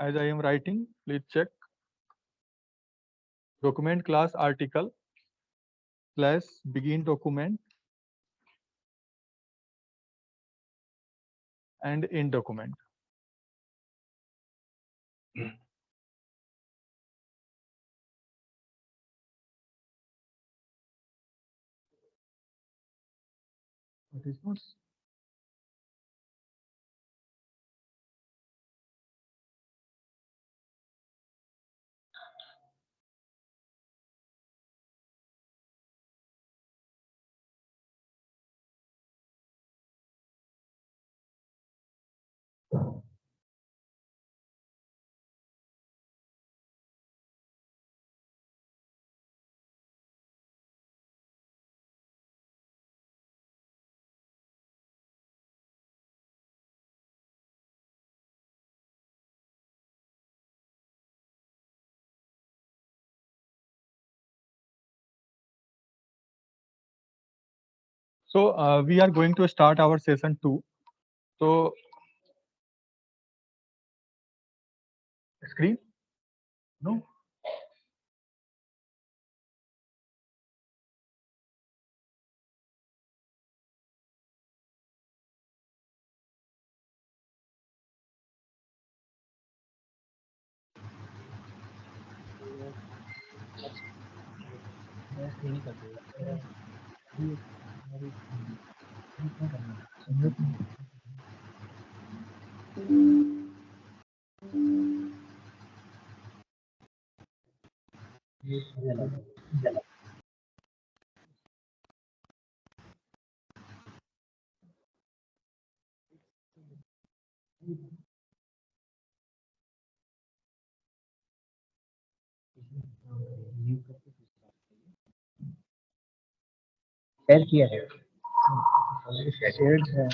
as I am writing, please check document class article slash begin document and end document. What is this? So we are going to start our session 2. So screen? No? Share किया है shared है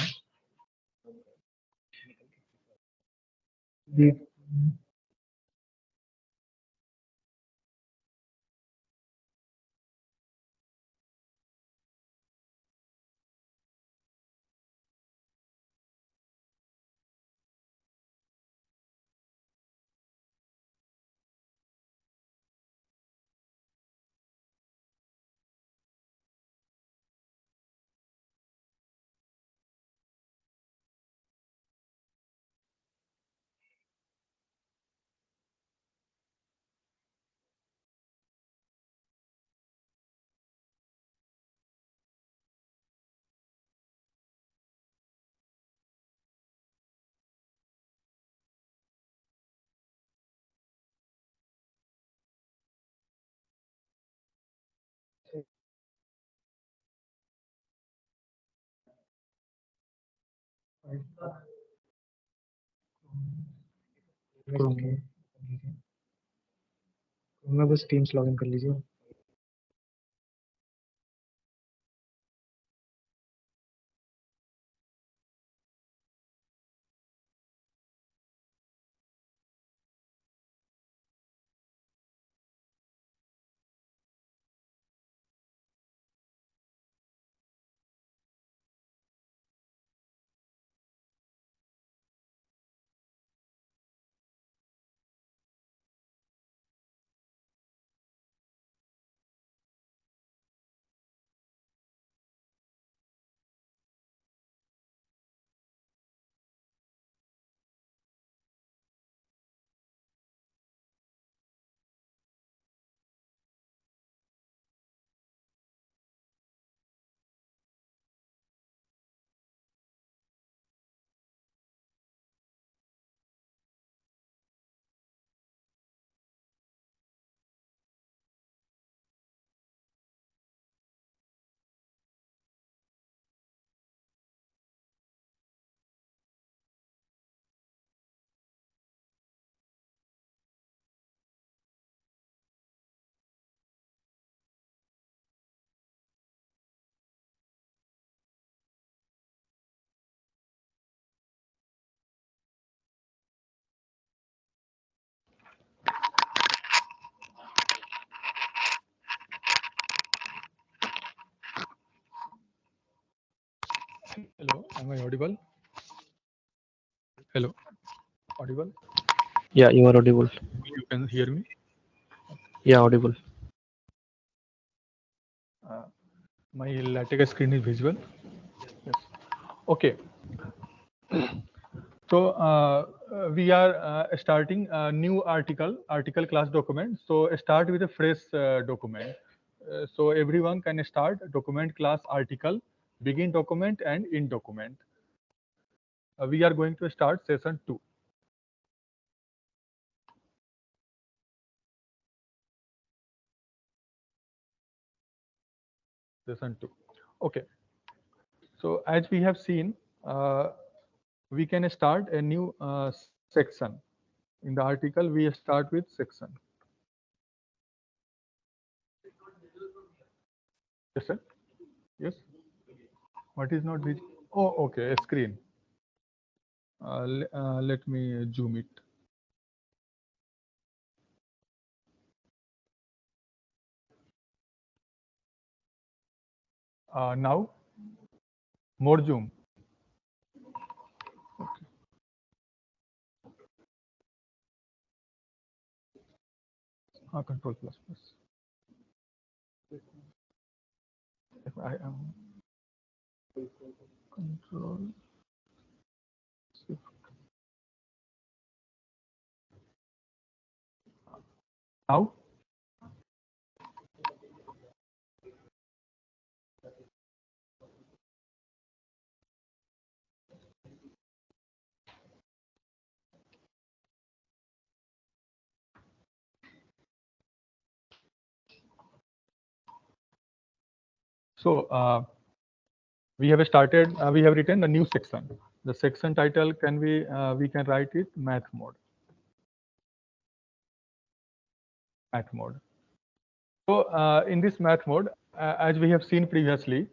मैं बस teams login कर लीजिए Hello, am I audible? Hello, audible? Yeah, you are audible. You can hear me. Yeah, audible. Uh, my LaTeX screen is visible. Yes. Okay. So we are starting a new article class document. So start with a fresh document. So everyone can start document class article, begin document and end document. We are going to start session 2. Session 2. Okay. So as we have seen, we can start a new section. In the article, we start with section. Yes, sir. Yes. What is not visible? Oh, okay. A screen. Let me zoom it. Now, more zoom. Control plus plus. If I am control shift. Now, so we have started. We have written a new section. The section title can be we can write it math mode. Math mode. So in this math mode, as we have seen previously,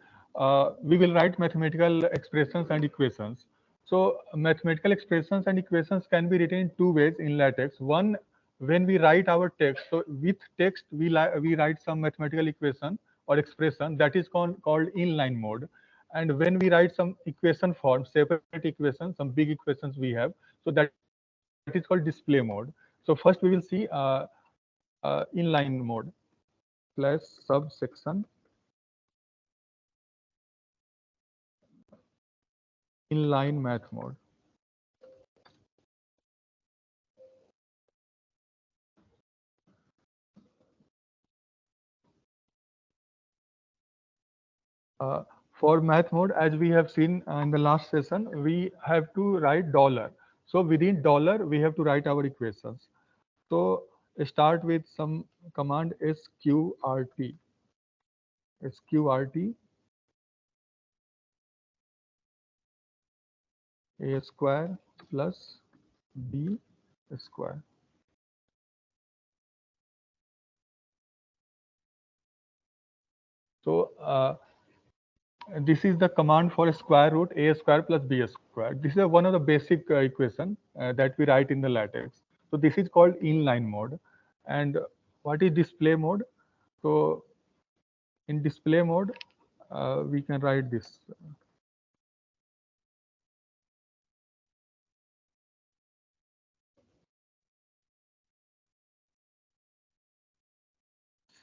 we will write mathematical expressions and equations. So mathematical expressions and equations can be written in two ways in LaTeX. One, when we write our text, so with text we write some mathematical equation or expression that is called inline mode. And when we write some equation form, separate equations, some big equations we have, so that is called display mode. So first we will see inline mode plus subsection inline math mode. For math mode, as we have seen in the last session, we have to write dollar. So within dollar, we have to write our equations. So start with some command sqrt. Sqrt a square plus b square. So this is the command for square root a square plus b square. This is one of the basic equation that we write in the LaTeX. So this is called inline mode. And what is display mode? So in display mode, we can write this.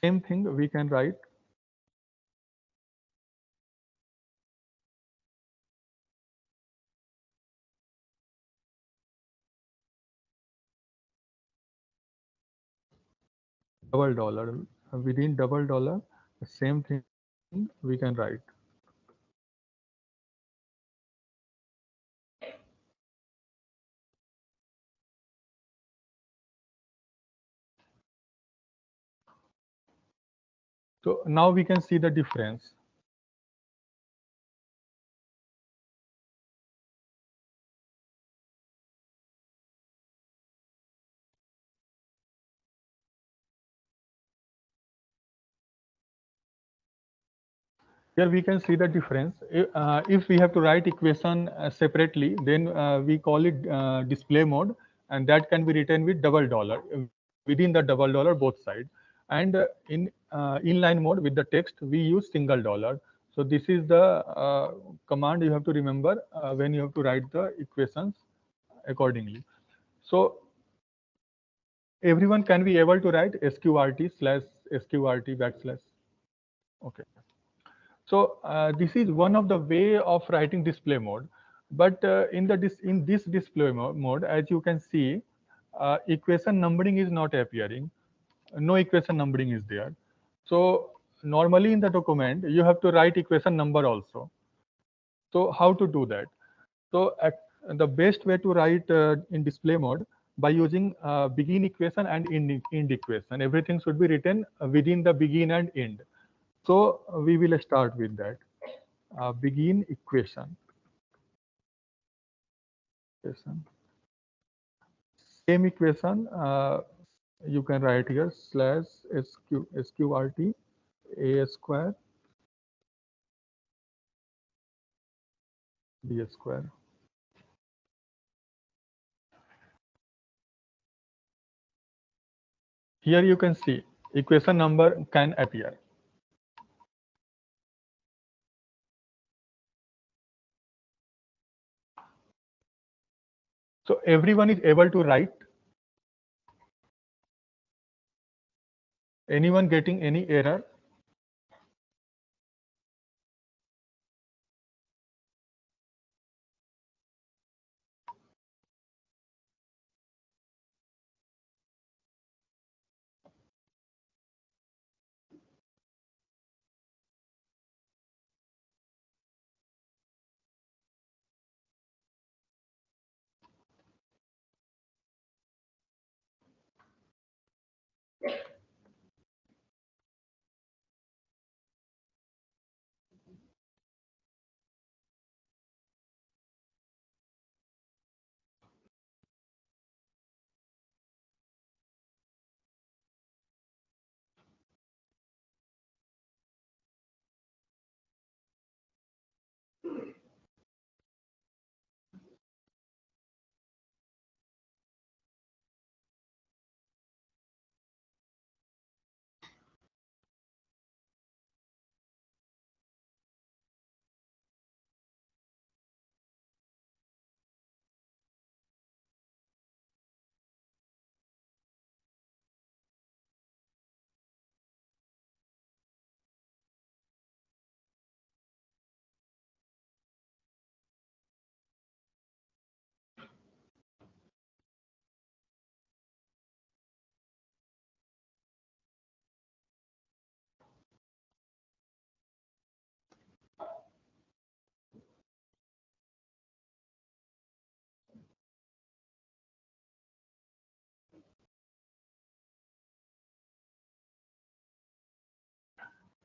Same thing we can write double dollar. Within double dollar, the same thing we can write. So now we can see the difference. Here we can see the difference. If we have to write equation separately, then we call it display mode, and that can be written with double dollar within the double dollar both sides. And in inline mode with the text, we use single dollar. So this is the command you have to remember when you have to write the equations accordingly. So everyone can be able to write sqrt slash sqrt backslash. Okay. So this is one of the way of writing display mode. But in this display mode, as you can see, equation numbering is not appearing. No equation numbering is there. So normally in the document, you have to write equation number also. So how to do that? So the best way to write in display mode by using begin equation and end equation. Everything should be written within the begin and end. So we will start with that. Begin equation. Same equation you can write here slash sqrt a square b square. Here you can see equation number can appear. So everyone is able to write. Anyone getting any error?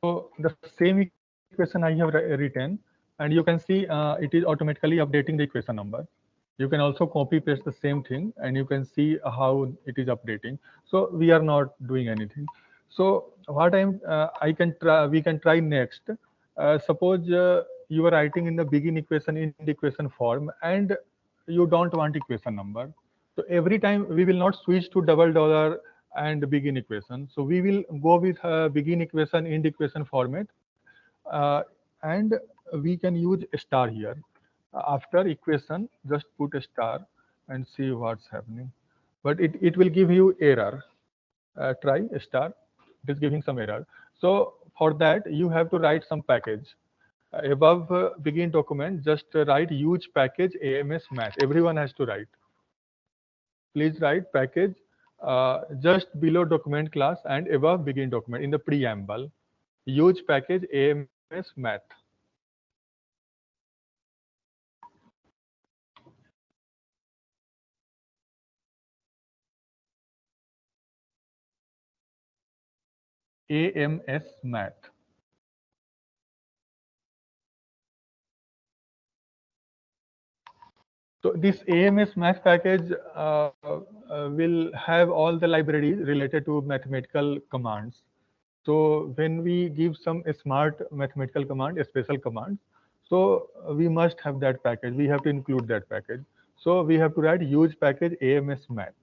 So the same equation I have written, and you can see it is automatically updating the equation number. You can also copy paste the same thing, and you can see how it is updating. So we are not doing anything. So what I can try, we can try next. Suppose you are writing in the begin equation, end equation form, and you don't want equation number. So every time we will not switch to double dollar and begin equation. So we will go with begin equation, end equation format, and we can use a star here. After equation, just put a star and see what's happening. But it will give you error. Try a star. It is giving some error. So for that, you have to write some package. Above begin document, just write use package AMS math. Everyone has to write. Please write package just below document class and above begin document in the preamble. Use package AMS math. AMS math. So this AMS math package will have all the libraries related to mathematical commands. So when we give some smart mathematical command, a special command, so we must have that package. We have to include that package. So we have to write use package AMS math.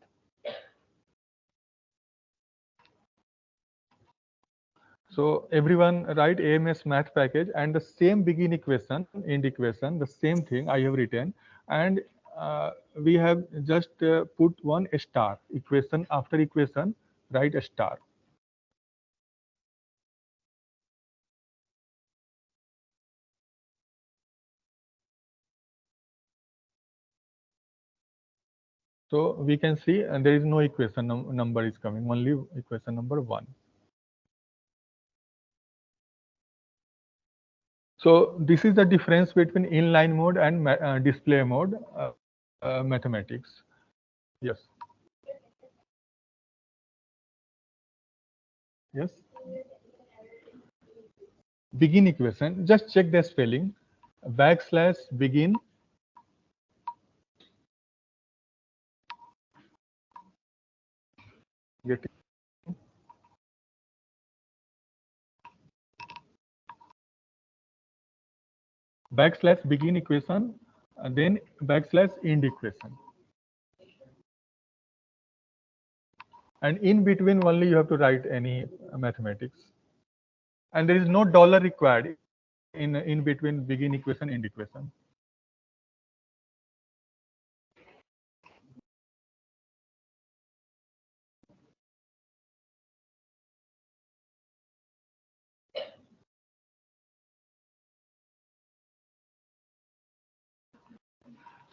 So everyone write AMS math package and the same begin equation, end equation, the same thing I have written. And we have just put one star equation after equation, write a star. So we can see there is no equation number is coming, only equation number 1. So this is the difference between inline mode and display mode mathematics. Yes. Yes. Begin equation. Just check the spelling. Backslash begin. Get it? Backslash begin equation, and then backslash end equation. And in between only you have to write any mathematics. And there is no dollar required in between begin equation, end equation.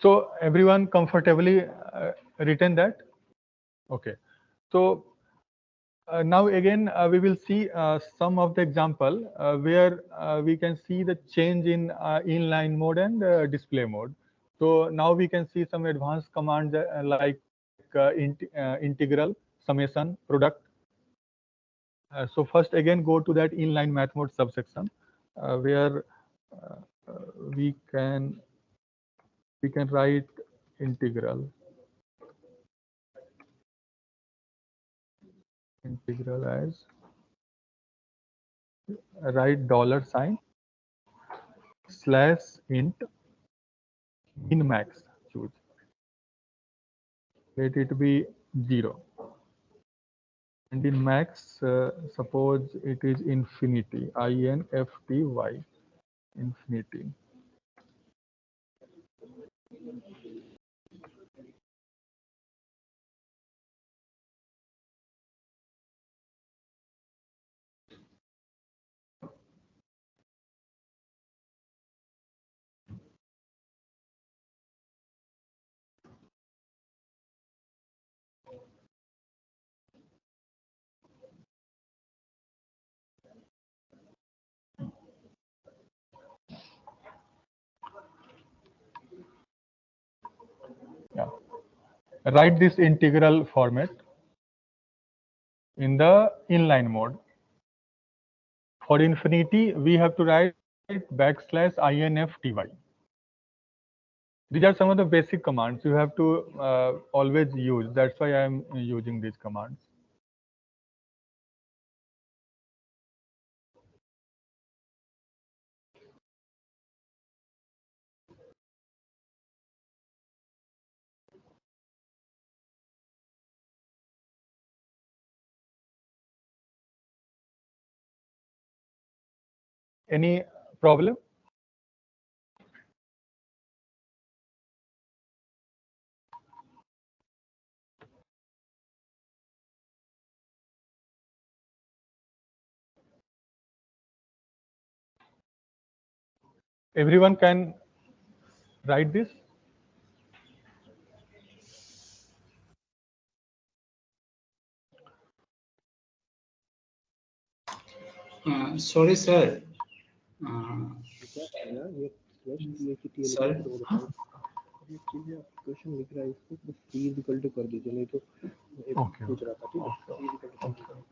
So everyone comfortably written that? Okay. So now again we will see some of the example where we can see the change in inline mode and display mode. So now we can see some advanced commands like integral, summation, product. So first again go to that inline math mode subsection where uh, we can write integral as write dollar sign slash int min max, choose, let it be 0, and in max suppose it is infinity, infty, infinity. Yeah, write this integral format in the inline mode. For infinity we have to write backslash infty. These are some of the basic commands you have to always use. That's why I am using these commands. Any problem? Everyone can write this? Sorry, sir. Sir ये चीजें आप question लिख रहा है इसको बस c equal to कर दीजिए, नहीं तो पूछ रहा था ठीक है, c equal to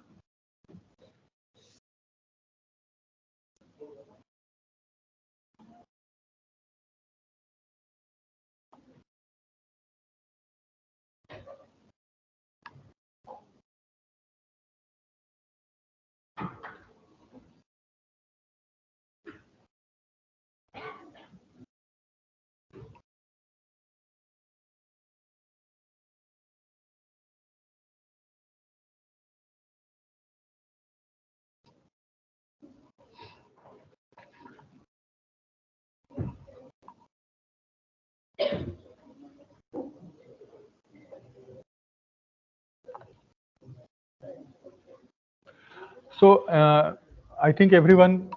So I think everyone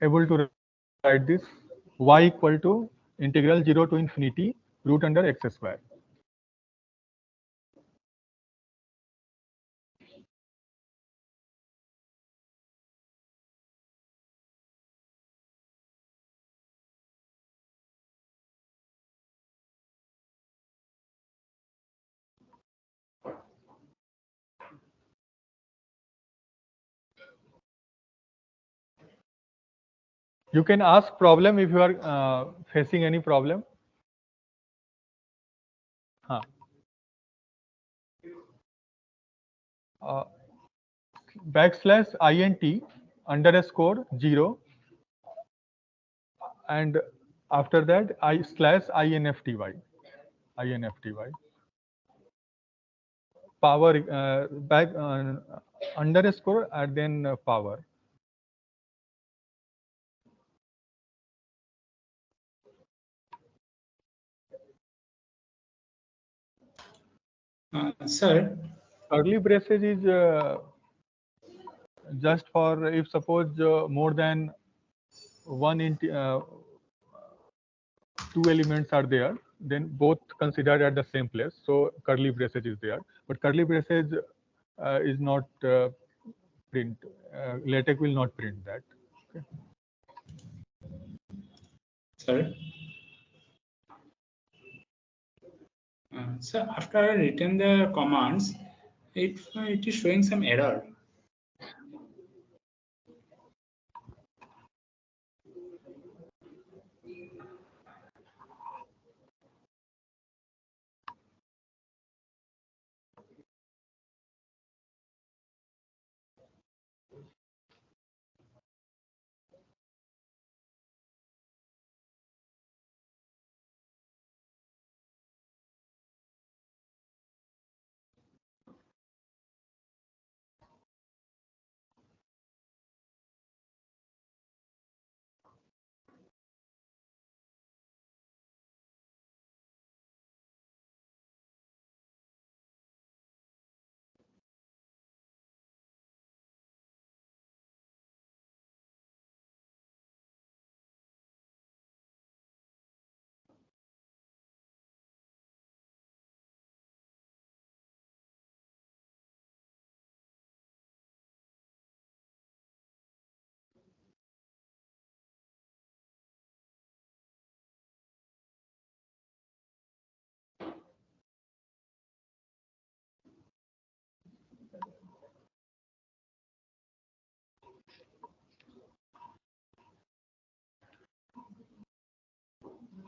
able to write this. Y equal to integral 0 to infinity root under x square. You can ask problem if you are facing any problem. Huh. Uh, backslash int underscore 0 and after that I slash infty infty power back underscore and then power. Sir, Curly braces is just for if suppose more than two elements are there, then both considered at the same place. So curly braces is there, but curly braces is not print. LaTeX will not print that. Okay. sir. So after I written the commands, it is showing some error.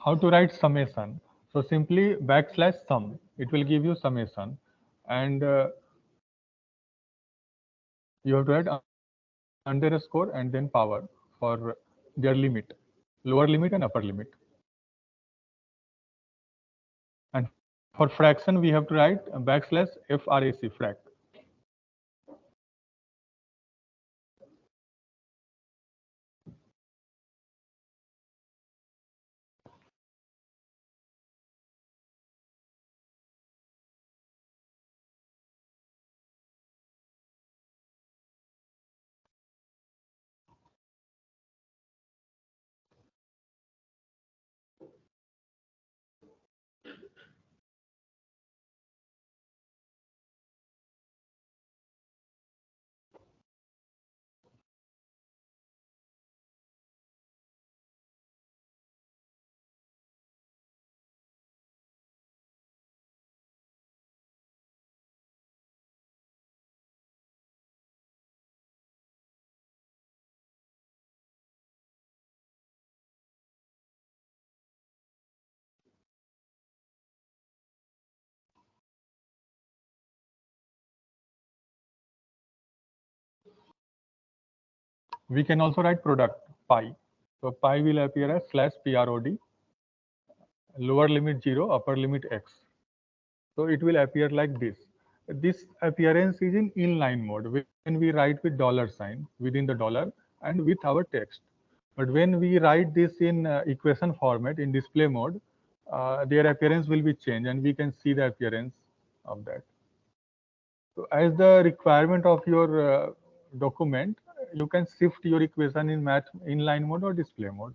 How to write summation? So simply backslash sum. It will give you summation, and you have to write underscore and then power for their limit, lower limit and upper limit. And for fraction, we have to write backslash frac frac. We can also write product pi. So pi will appear as slash prod, lower limit 0, upper limit x. So it will appear like this. This appearance is in inline mode when we write with dollar sign within the dollar and with our text. But when we write this in equation format in display mode, their appearance will be changed and we can see the appearance of that. So as the requirement of your document, you can shift your equation in math inline mode or display mode.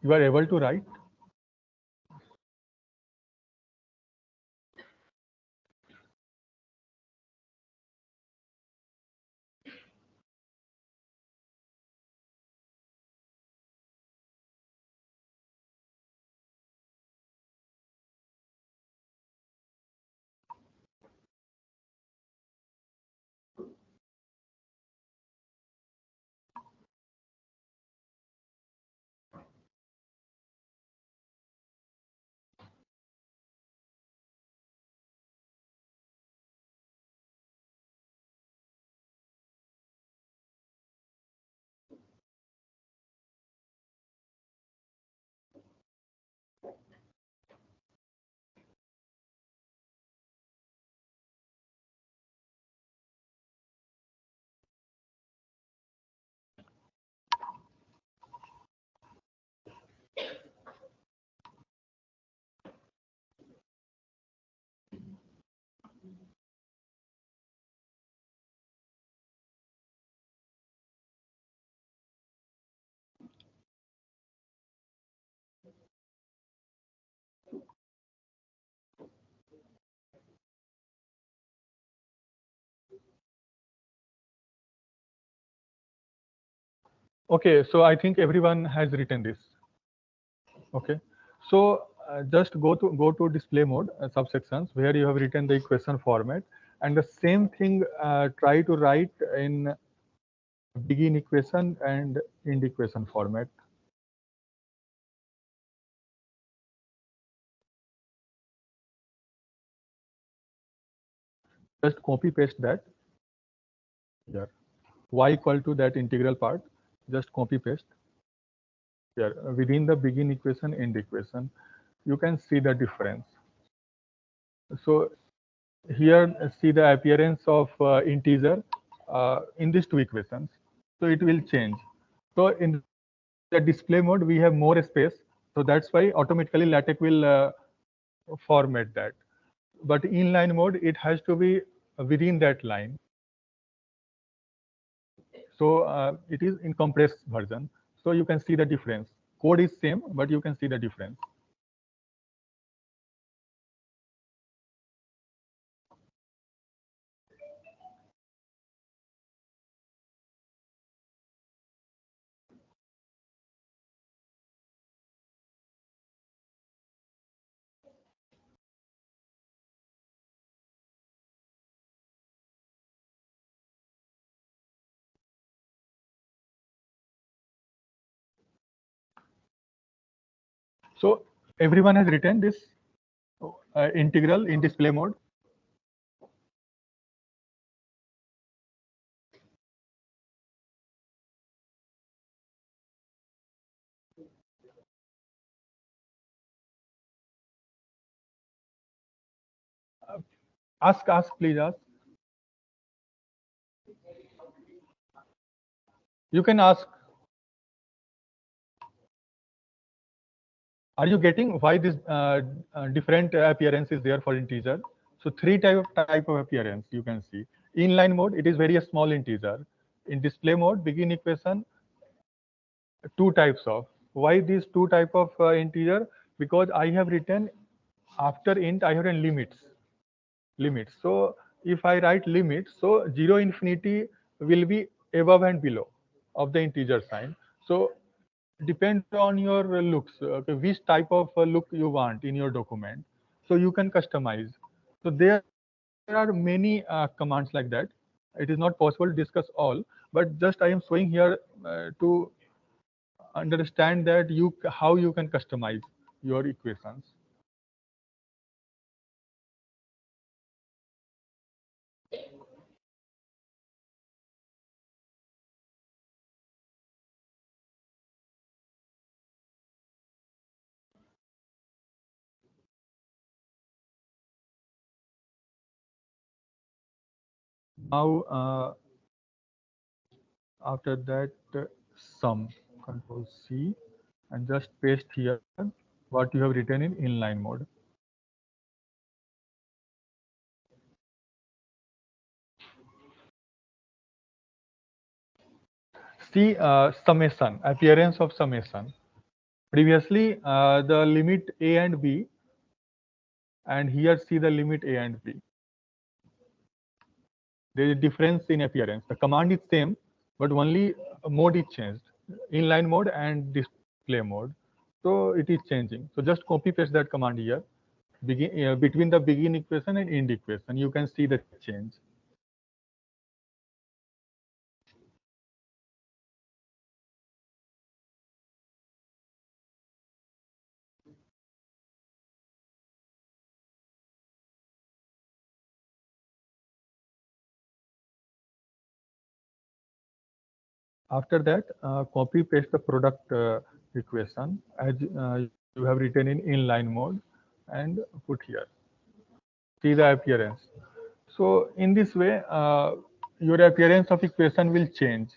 You are able to write? Okay, so I think everyone has written this. Okay, so just go to display mode subsections where you have written the equation format, and the same thing try to write in begin equation and end equation format. Just copy paste that here. Y equal to that integral part. Just copy paste here within the begin equation, end equation. You can see the difference. So here see the appearance of integer in these two equations. So it will change. So in the display mode, we have more space. So that's why automatically LaTeX will format that. But inline mode, it has to be within that line. So it is in compressed version. So you can see the difference. Code is same, but you can see the difference. So everyone has written this integral in display mode. Ask, please ask. You can ask. Are you getting why this different appearance is there for integer? So three type of appearance you can see. Inline mode, it is very a small integer. In display mode, begin equation, two types of. Why these two type of integer? Because I have written after int, I have written limits. So if I write limits, so 0 infinity will be above and below of the integer sign. So depend on your looks, okay, which type of look you want in your document. So you can customize. So there are many commands like that. It is not possible to discuss all, but just I am showing here to understand that how you can customize your equations. Now, after that, sum, Control C, and just paste here what you have written in inline mode. See summation, appearance of summation. Previously, the limit a and b, and here see the limit a and b. There is a difference in appearance. The command is same, but only mode is changed, inline mode and display mode. So it is changing. So just copy paste that command here, between the begin equation and end equation. You can see the change. After that, copy paste the product equation as you have written in inline mode and put here. See the appearance. So in this way, your appearance of equation will change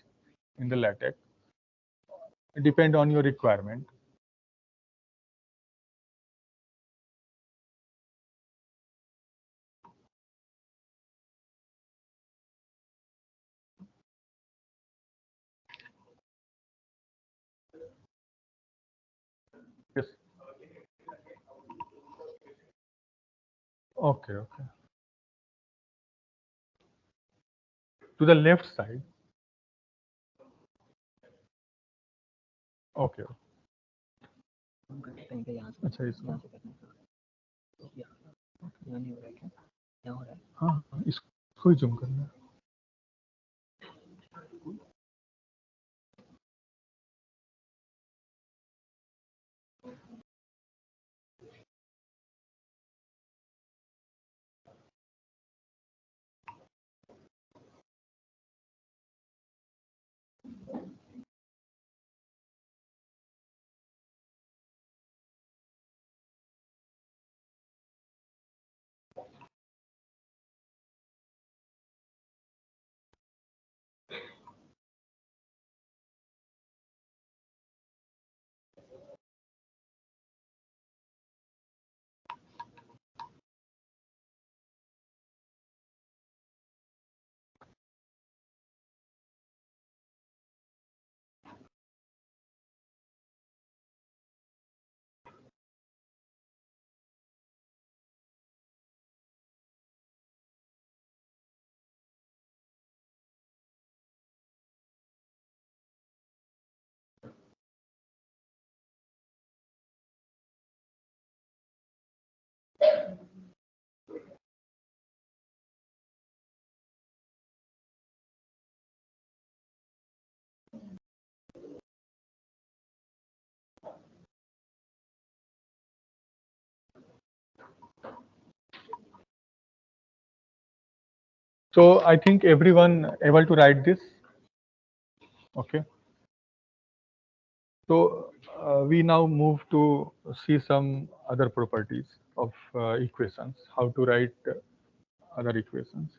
in the LaTeX, depend on your requirement. Yes. Okay, okay. To the left side. Okay. अच्छा इसको हाँ हाँ, इसको ही zoom करना है. So I think everyone able to write this. Okay. So we now move to see some other properties of equations, how to write other equations.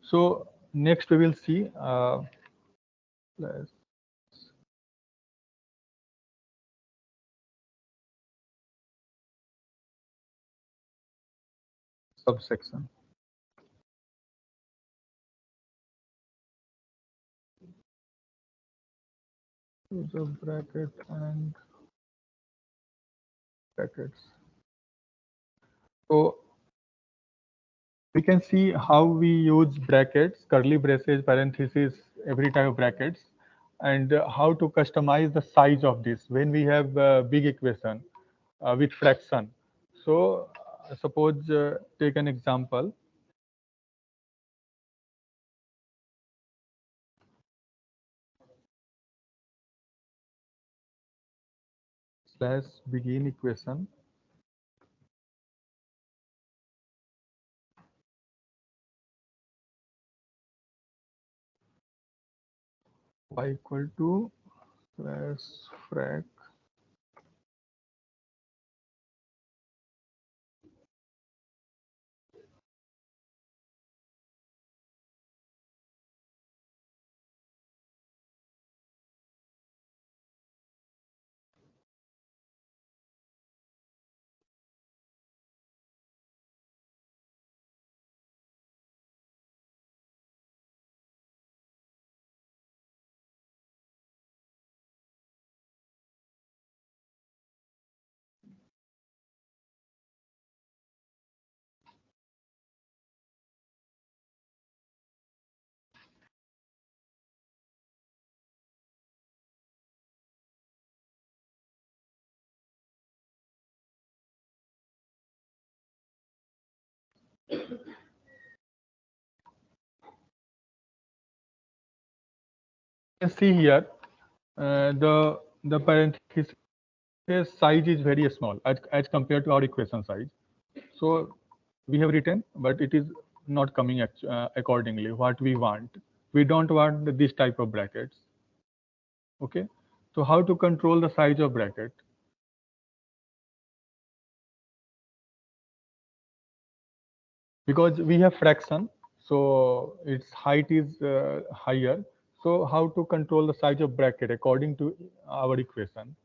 So next we will see let's subsection. Use of bracket and brackets. So we can see how we use brackets, curly braces, parentheses, every type of brackets, and how to customize the size of this when we have big equation with fraction. So suppose take an example. Slash begin equation y equal to slash frac can see here the parenthesis size is very small as compared to our equation size. So we have written, but it is not coming accordingly what we want. We don't want this type of brackets. Okay. So how to control the size of bracket? Because we have fraction, so its height is higher. So how to control the size of bracket according to our equation?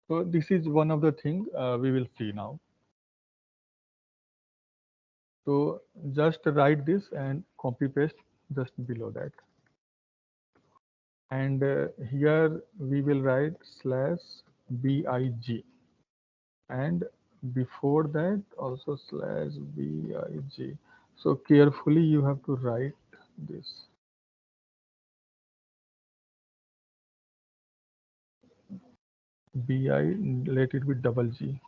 So this is one of the things we will see now. So just write this and copy paste just below that. And here we will write slash big, and before that also slash big. So carefully you have to write this. Bi, let it be double G.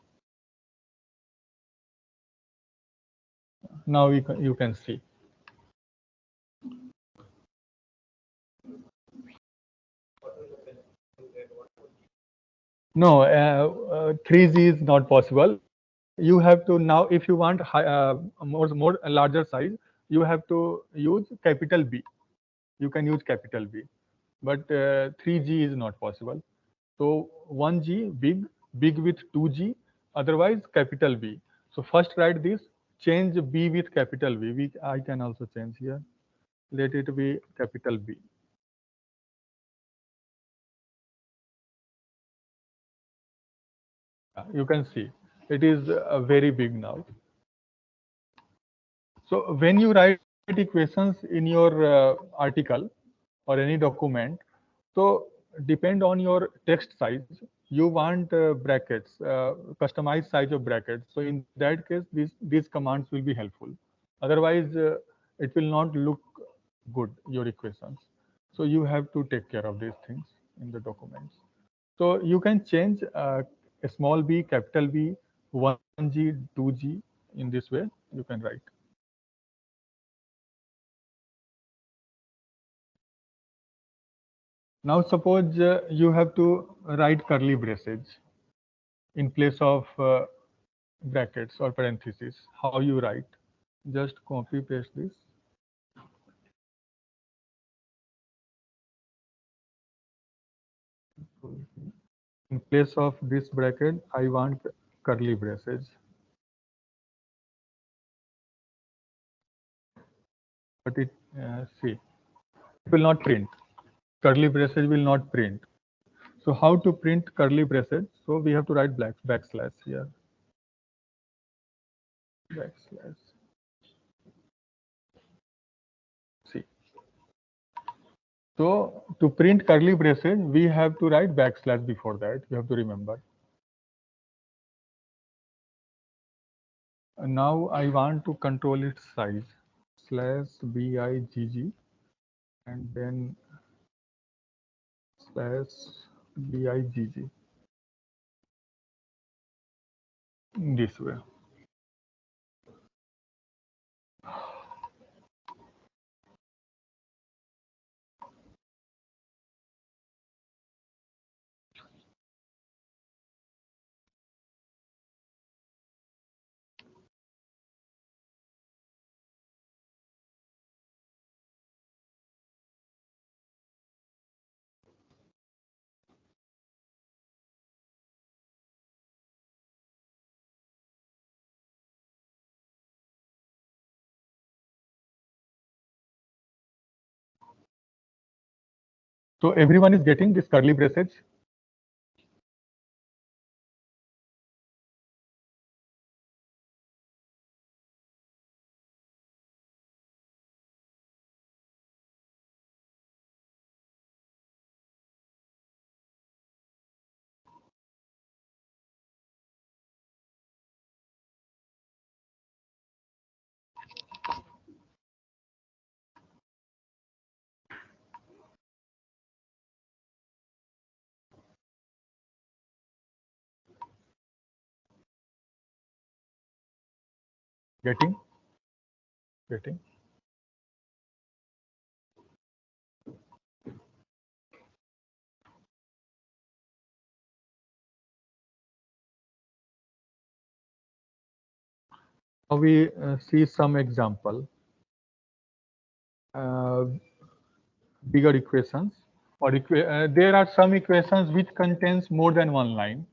Now you can see. No, 3G is not possible. You have to now, if you want more larger size, you have to use capital B. You can use capital B, but 3G is not possible. So 1G big with 2G, otherwise capital B. So first write this, change B with capital B. I can also change here. Let it be capital B. You can see it is very big now. So when you write equations in your article or any document, so depend on your text size. You want brackets, customized size of brackets. So in that case, these commands will be helpful. Otherwise, it will not look good, your equations. So you have to take care of these things in the documents. So you can change a small b, capital B, 1G, 2G. In this way, you can write. Now suppose you have to write curly braces in place of brackets or parentheses. How you write? Just copy paste this. In place of this bracket, I want curly braces. But see, it will not print. Curly braces will not print. So how to print curly braces? So we have to write backslash here. Backslash. See. So to print curly braces, we have to write backslash before that. You have to remember. Now I want to control its size. Slash big and then slash big this way. So everyone is getting this curly braces. Getting? getting. Now we see some example. Bigger equations, or there are some equations which contains more than one line,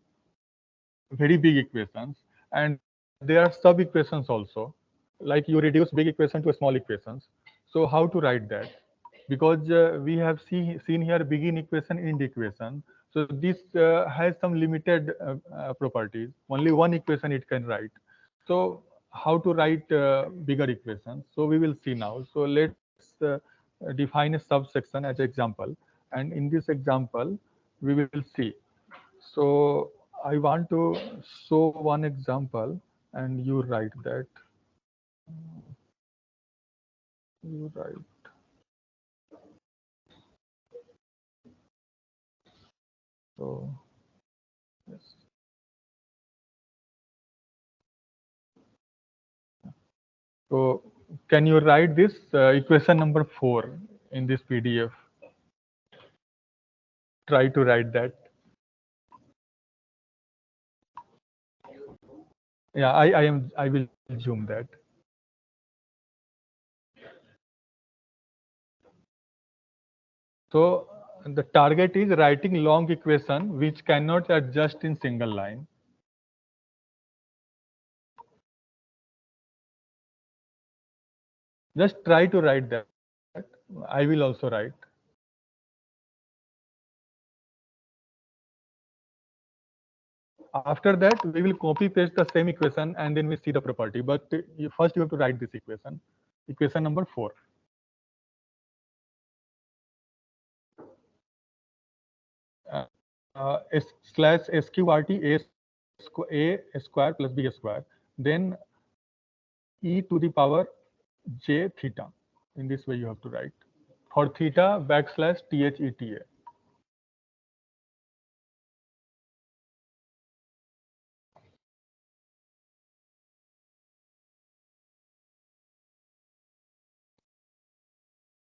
very big equations, and there are sub equations also, like you reduce big equation to small equations. So how to write that? Because we have seen here begin equation, end equation. So this has some limited properties. Only one equation it can write. So how to write bigger equations? So we will see now. So let's define a subsection as example, and in this example we will see. So I want to show one example, and you write that. You write. So yes. So can you write this equation number 4 in this PDF? Try to write that. Yeah, I will zoom that. So the target is writing long equation which cannot adjust in single line. Just try to write that. I will also write. After that, we will copy paste the same equation and then we see the property. But first you have to write this equation, equation number 4. Slash sqrt a square plus b square, then e to the power j theta. In this way you have to write. For theta, backslash theta.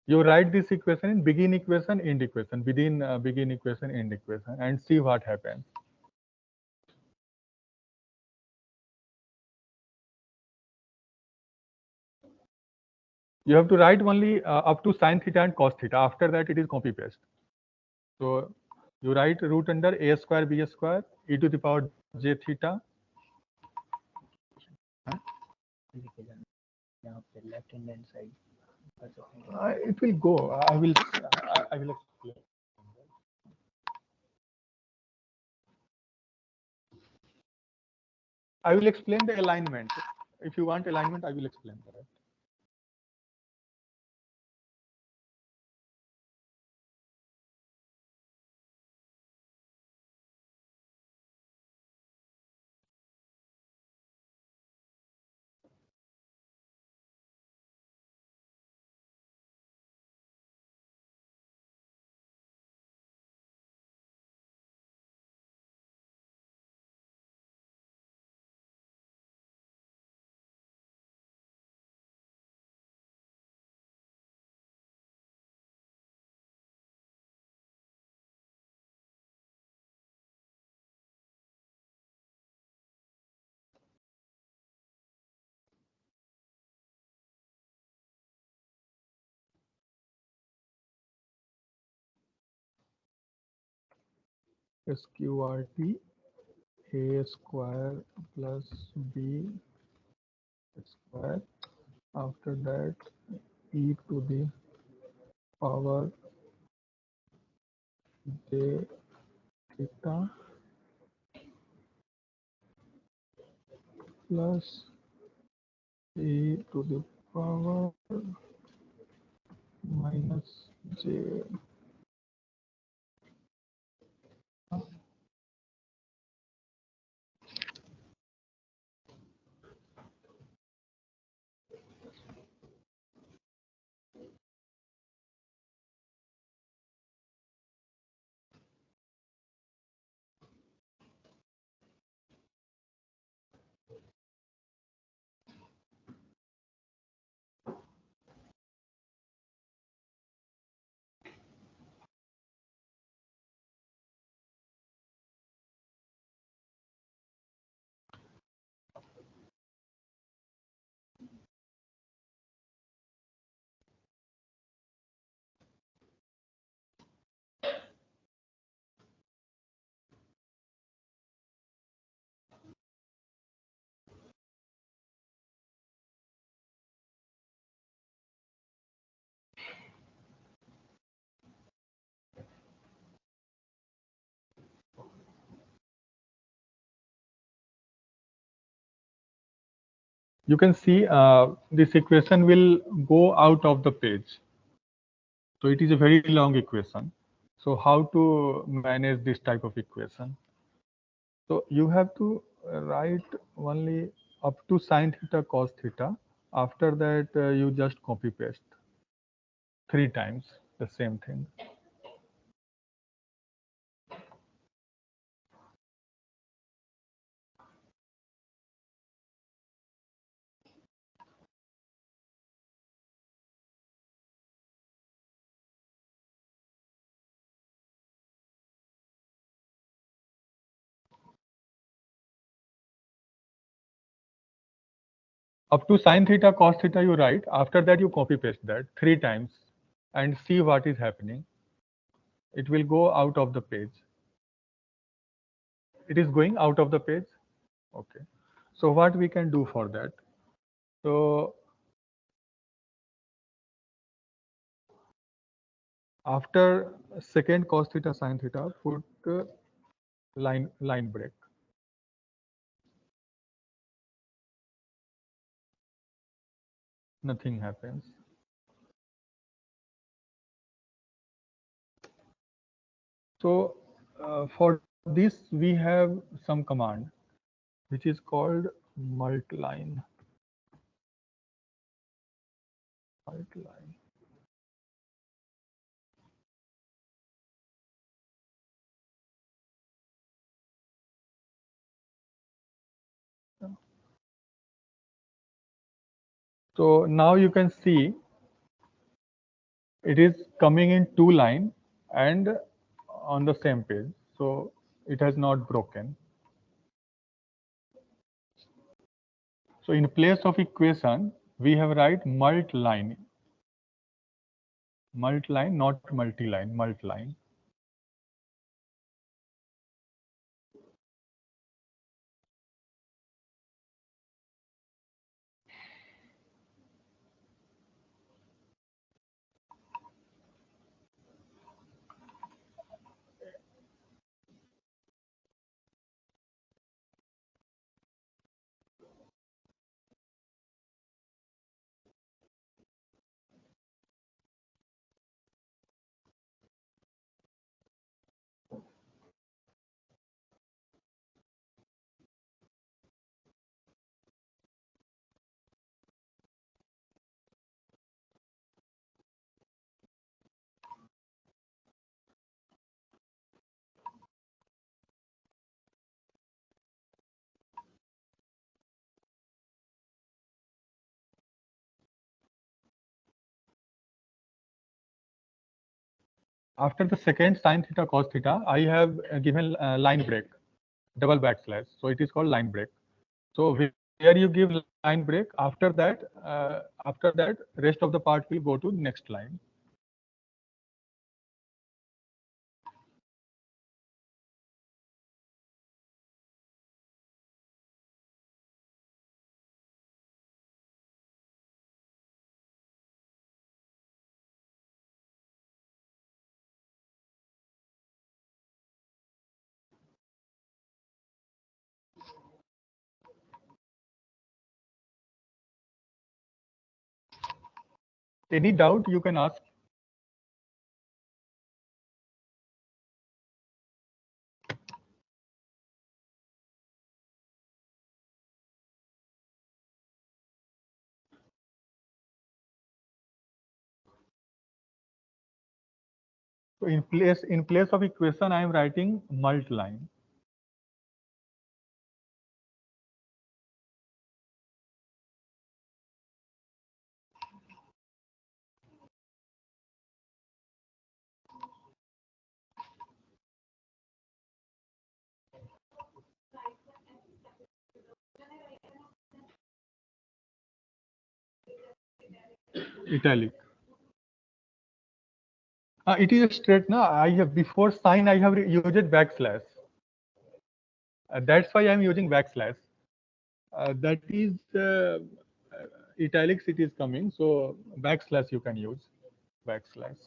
You write this equation in begin equation, end equation, within begin equation, end equation, and see what happens. You have to write only up to sine theta and cos theta. After that, it is copy paste. So you write root under a square b square e to the power j theta. Left hand side. It will go. I will explain. I will explain the alignment. If you want alignment, I will explain that. SQRT a square plus b square. After that, e to the power j theta plus e to the power minus j. you can see this equation will go out of the page. So it is a very long equation. So how to manage this type of equation? So you have to write only up to sine theta cos theta. After that, you just copy paste 3 times the same thing. Up to sine theta cos theta you write. After that, you copy paste that 3 times and see what is happening. It will go out of the page. It is going out of the page. Okay. So what we can do for that? So after second cos theta sin theta, put line break. Nothing happens. So for this we have some command which is called multline. Multline. So now you can see it is coming in 2 line and on the same page. So it has not broken. So in place of equation, we have write multline. Multline, not multi-line, multline. After the second sine theta cos theta, I have given line break, double backslash. So it is called line break. So where you give line break, after that, rest of the part will go to next line. Any doubt you can ask. So in place of equation, I am writing multline. Italic. It is straight now. I have before sign I have used backslash. That's why I am using backslash. That is italics. It is coming. So backslash you can use backslash.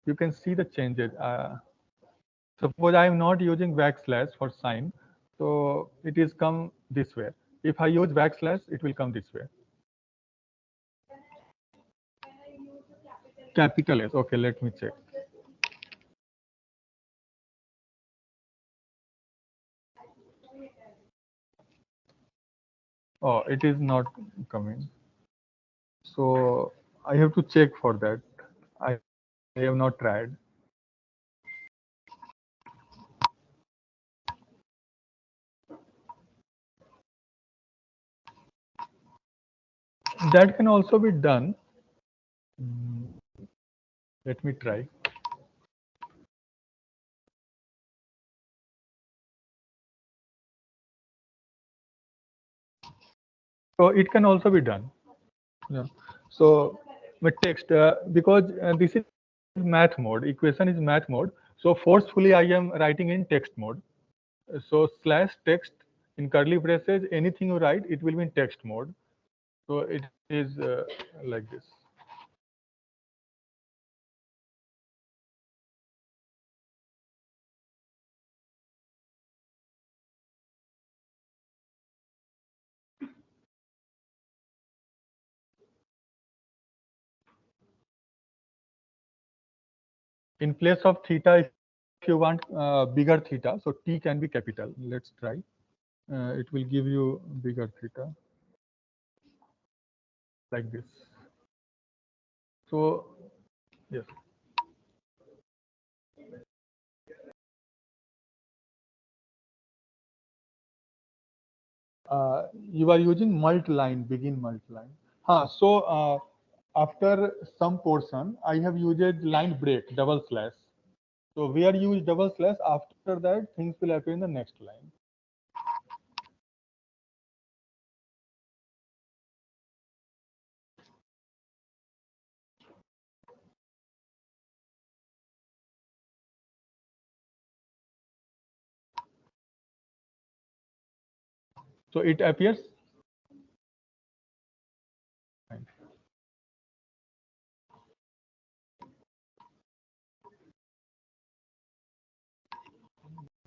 You can see the changes. Suppose I am not using backslash for sign. So it is come this way. If I use backslash, it will come this way. Capital S. Okay, let me check. Oh, it is not coming. So I have to check for that. I have not tried. That can also be done. Let me try. So it can also be done. Yeah. So with text, because this is math mode, equation is math mode. So forcefully I am writing in text mode. So slash text in curly braces, anything you write, it will be in text mode. So it is like this. In place of theta, if you want bigger theta, so t can be capital. Let's try. It will give you bigger theta like this. So yes. You are using multi-line, begin multi-line. So after some portion, I have used line break, double slash. So where you use double slash, after that things will appear in the next line. So it appears.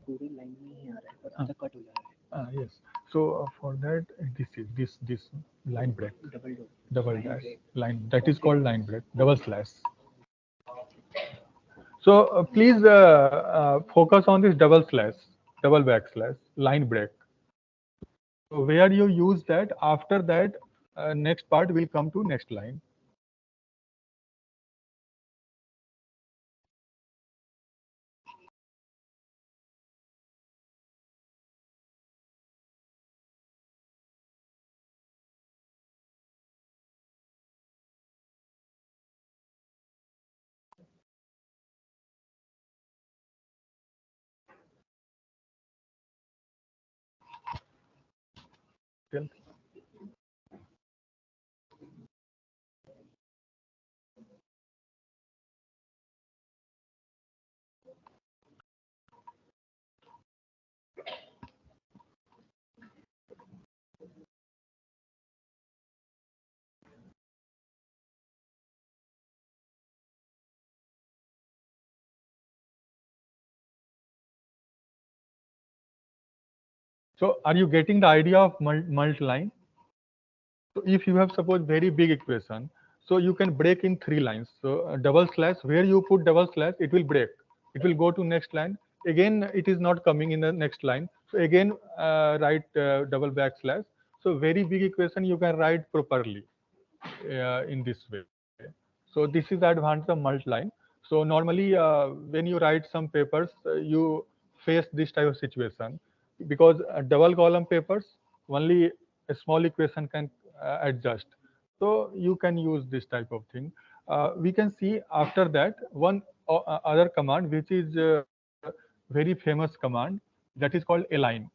पूरी line में ही आ रहा है पर आधा cut हो जा रहा है Yes. So for that, this line break, double dash line, that is called line break, double slash. So please focus on this double slash, double backslash, line break. So where you use that, after that, next part will come to next line. Tell. So are you getting the idea of multi-line? So if you have suppose very big equation, so you can break in 3 lines. So double slash, where you put double slash, it will break. It will go to next line. Again, it is not coming in the next line. So again, write double backslash. So very big equation you can write properly in this way. So this is the advantage of multi-line. So normally when you write some papers, you face this type of situation because double column papers only a small equation can adjust. So you can use this type of thing. We can see after that one other command which is very famous command, that is called align.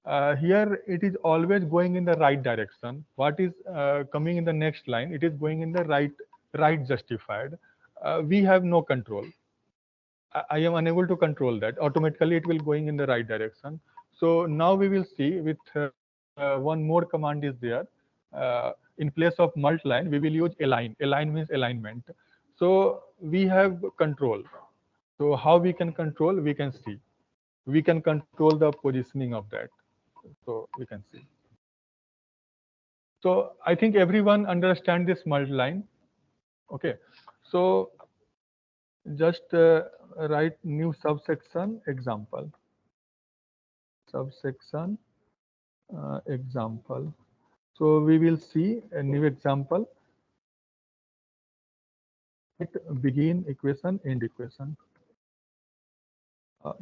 Here it is always going in the right direction. What is coming in the next line, it is going in the right justified. We have no control. I am unable to control that. Automatically it will going in the right direction. So now we will see with one more command is there. In place of multi-line, we will use align. Align means alignment. So we have control. So how we can control, we can see. we can control the positioning of that. So we can see. So I think everyone understand this multi-line. Okay. So just write new subsection example. Subsection example. So we will see a new example. It begin equation, end equation.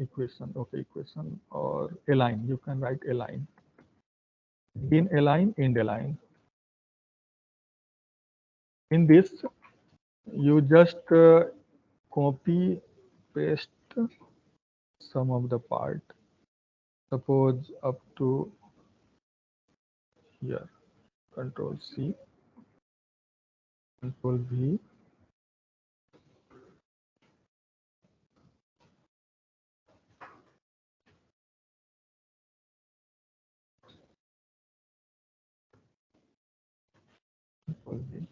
Equation, okay, equation or align. You can write align. Begin align, end align. In this, you just copy paste some of the part. Suppose up to here. Control C, Control V. Control V.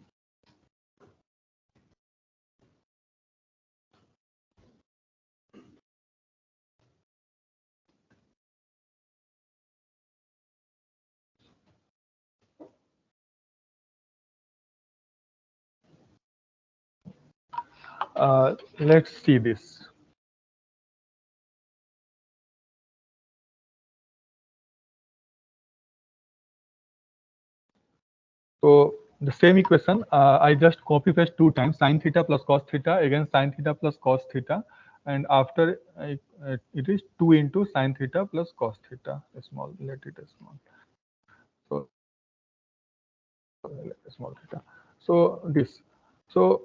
Let's see this. So the same equation, I just copy paste 2 times, sin theta plus cos theta, again sin theta plus cos theta, and after it is 2 into sin theta plus cos theta, small, let it small. So small theta. So this. So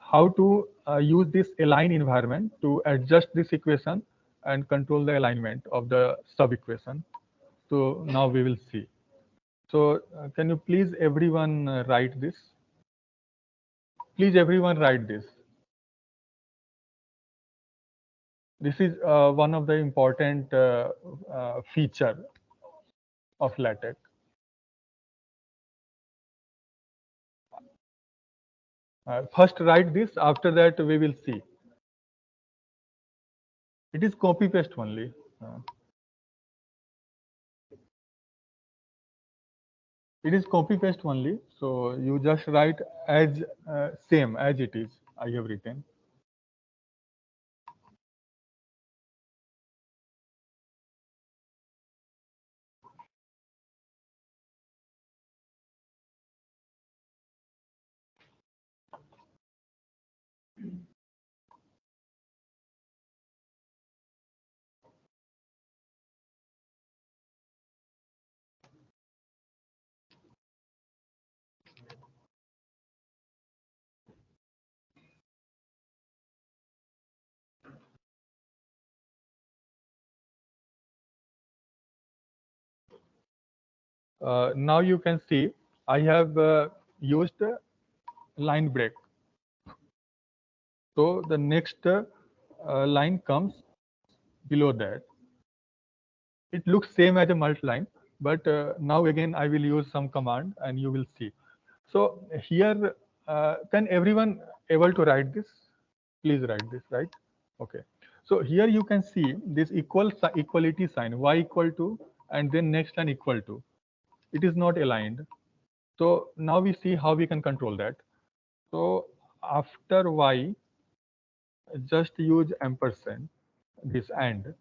how to use this align environment to adjust this equation and control the alignment of the sub equation. So now we will see. So can you please everyone write this? Please everyone write this. This is one of the important feature of LaTeX. First write this, after that we will see. It is copy paste only. It is copy paste only. So you just write as same as it is. I have written. Now you can see I have used line break. So the next line comes below that. It looks same as a multi-line, but now again I will use some command and you will see. So here, can everyone able to write this? Please write this, right? Okay. So here you can see this equality sign, y equal to, and then next line equal to. It is not aligned. So now we see how we can control that. So after y, just use ampersand, this and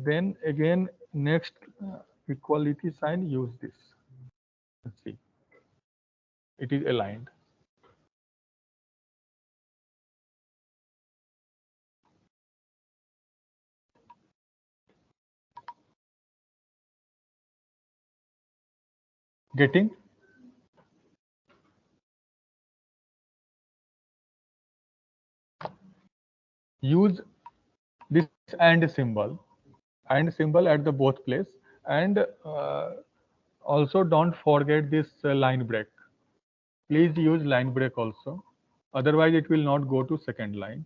then again next equality sign, use this. Let's see, it is aligned. Getting? Use this and symbol at the both place, and also don't forget this line break. Please use line break also, otherwise it will not go to second line.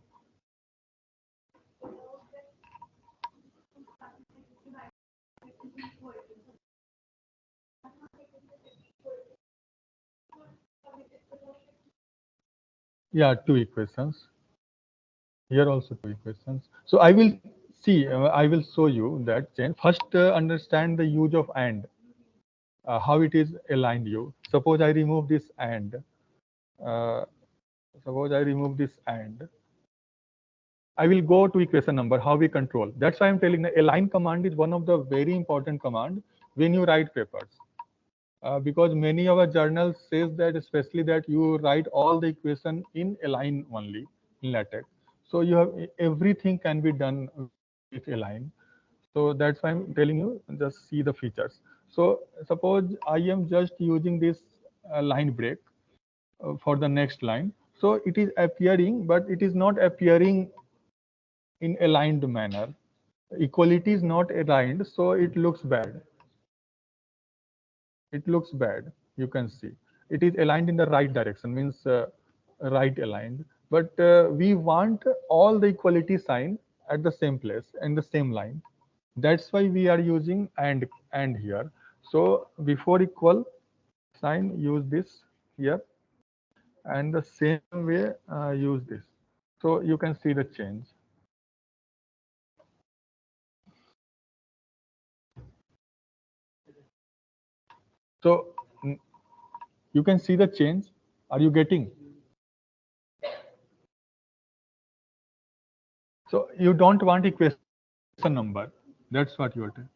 Yeah, 2 equations. Here also 2 equations. So I will See, I will show you that change. First, understand the use of and, how it is aligned you. Suppose I remove this and. Uh, suppose I remove this and. I will go to equation number, how we control. That's why I'm telling the align command is one of the very important command when you write papers. Because many of our journals says that especially that you write all the equation in align only in LaTeX. So you have everything can be done with align. So that's why I'm telling you just see the features. So suppose I am just using this line break for the next line. So it is appearing, but it is not appearing in aligned manner. Equality is not aligned, so it looks bad. It looks bad. You can see it is aligned in the right direction, means right aligned. But we want all the equality sign at the same place in the same line. That's why we are using and here. So before equal sign, use this here, and the same way use this. So you can see the change. So you can see the change. Are you getting? So you don't want equation number. That's what you are doing.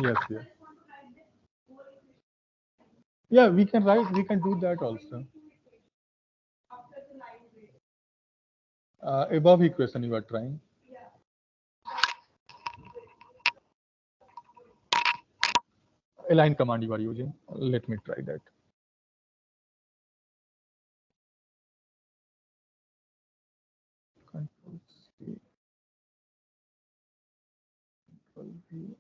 Yes, yes. Yeah, we can write. We can do that also. Above equation you are trying. Align command you are using. Let me try that. Control C, Control V.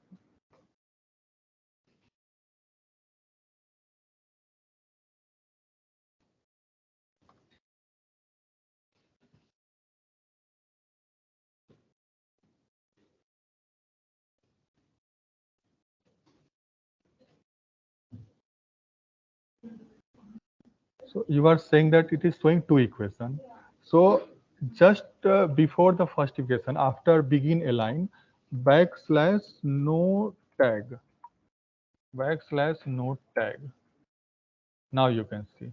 So you are saying that it is showing two equation. So just before the first equation, after begin align, backslash no tag, backslash no tag. Now you can see.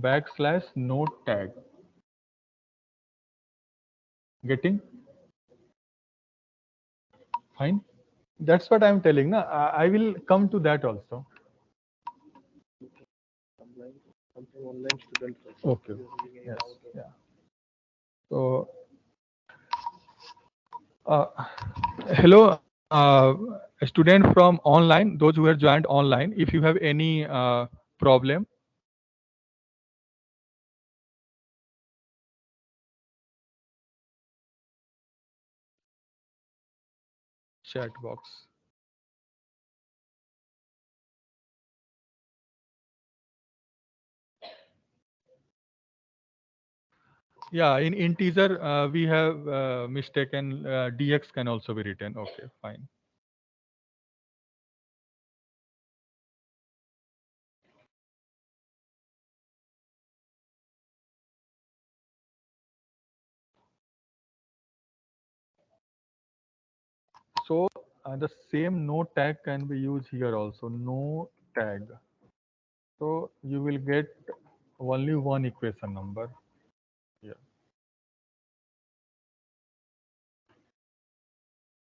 Backslash no tag. Getting? Fine. That's what I'm telling. Na? I will come to that also. Something online students. Okay. Yes. Yeah. So, uh, hello, student from online, those who have joined online. If you have any problem, chat box. Yeah, in integer we have mistaken dx can also be written. Okay, fine. So the same no tag can be used here also. No tag. So you will get only one equation number here.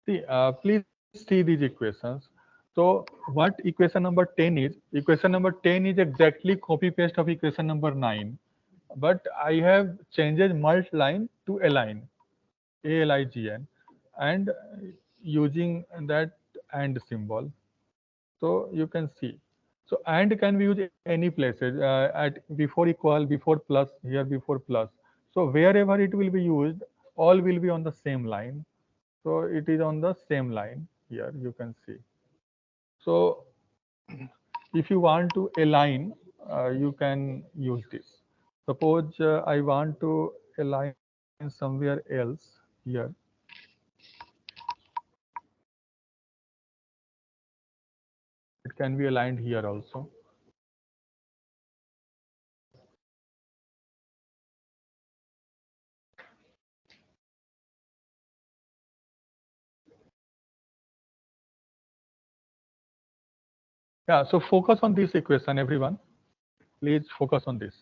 See, please see these equations. So what equation number 10 is? Equation number 10 is exactly copy paste of equation number 9. But I have changed multi-line to align, ALIGN, and using that and symbol. So you can see. So and can be used any places at before equal, before plus, here before plus. So wherever it will be used, all will be on the same line. So it is on the same line here, you can see. So if you want to align, you can use this. Suppose I want to align somewhere else here. It can be aligned here also. Yeah, so focus on this equation, everyone. Please focus on this.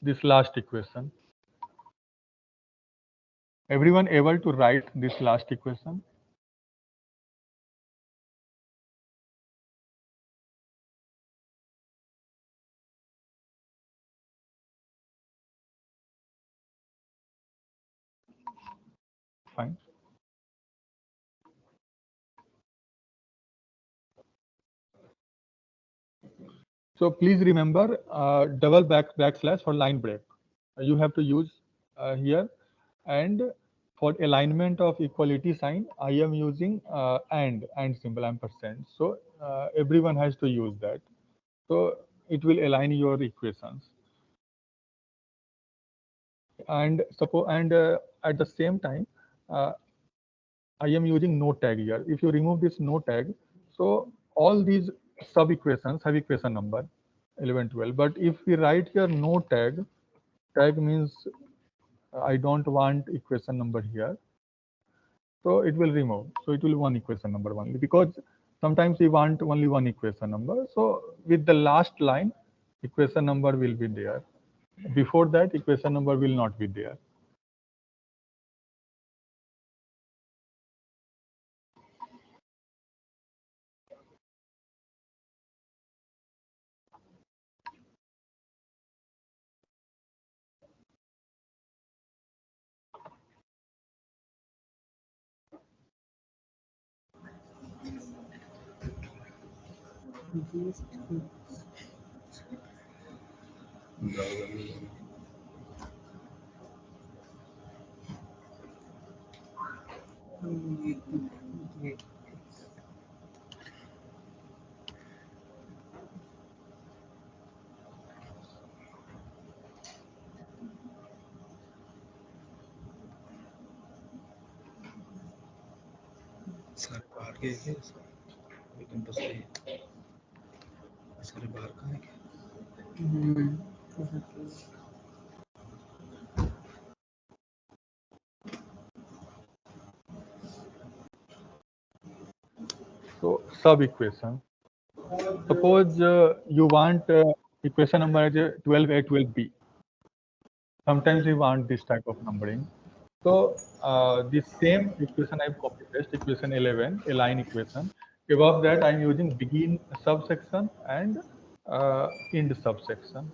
This last equation. Everyone able to write this last equation? Fine. So please remember double backslash for line break. You have to use here, and for alignment of equality sign, I am using and symbol ampersand. So everyone has to use that. So it will align your equations. And suppose at the same time, I am using no tag here. If you remove this no tag, so all these sub equations have equation number 11, 12. But if we write here no tag, tag means I don't want equation number here. So it will remove. So it will one equation number only, because sometimes we want only one equation number. So with the last line, equation number will be there. Before that, equation number will not be there. Sir बाहर गए क्या campus में sir बाहर कहाँ है So sub equation. Suppose you want equation number as a 12a, 12b. Sometimes we want this type of numbering. So the same equation I copy paste, equation 11, a line equation. Above that, I'm using begin subsection and end subsection.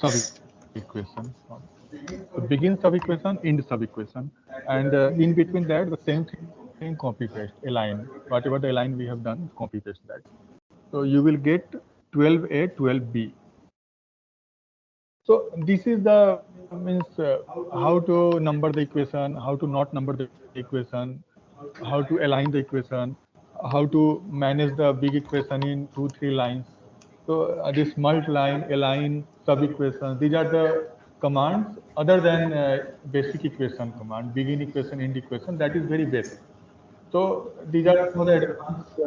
Sub equation. So begin sub equation, end sub equation, and in between that, the same thing copy paste, align. Whatever the align we have done, copy paste that. So you will get 12a, 12b. So this is the means how to number the equation, how to not number the equation, how to align the equation, how to manage the big equation in 2-3 lines. So this multi-line, align, sub-equation, these are the commands other than basic equation command, begin equation, end equation, that is very basic. So these are some of the advanced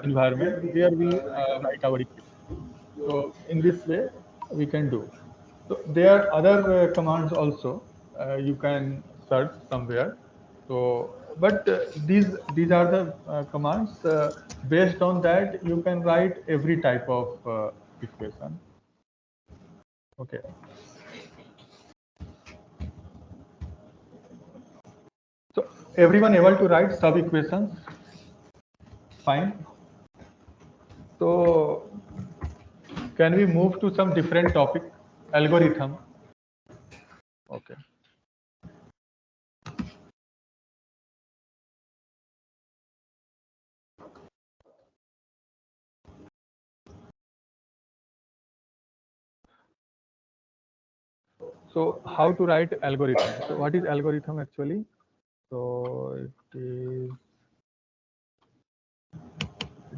environment where we write our equation. So in this way, we can do. So there are other commands also you can search somewhere. So, but these are the commands. Based on that, you can write every type of equation. Okay. So everyone able to write sub equations? Fine. So can we move to some different topic? Algorithm. Okay. So how to write algorithm? So what is algorithm actually? So it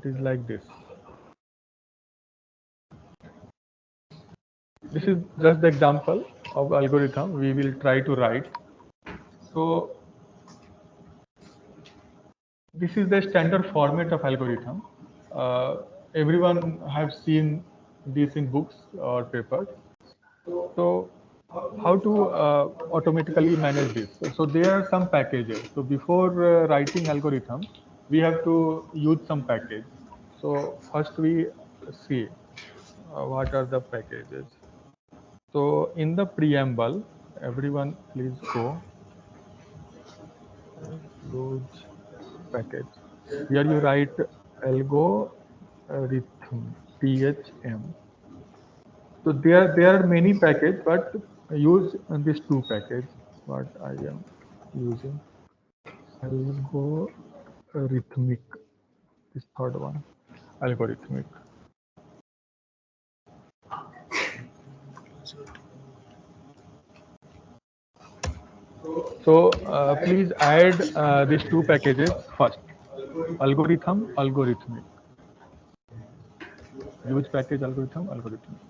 is like this. this is just the example of algorithm we will try to write. So this is the standard format of algorithm. Everyone have seen this in books or papers. So how to automatically manage this? So there are some packages. So before writing algorithm, we have to use some package. So first we see what are the packages. So in the preamble, everyone please go use package. Here you write algorithm, THM. So there are many packages, but use these two packages. What I am using algorithmic. This third one, algorithmic. So please add these two packages first. Algorithm, algorithmic. Use package algorithm, algorithmic.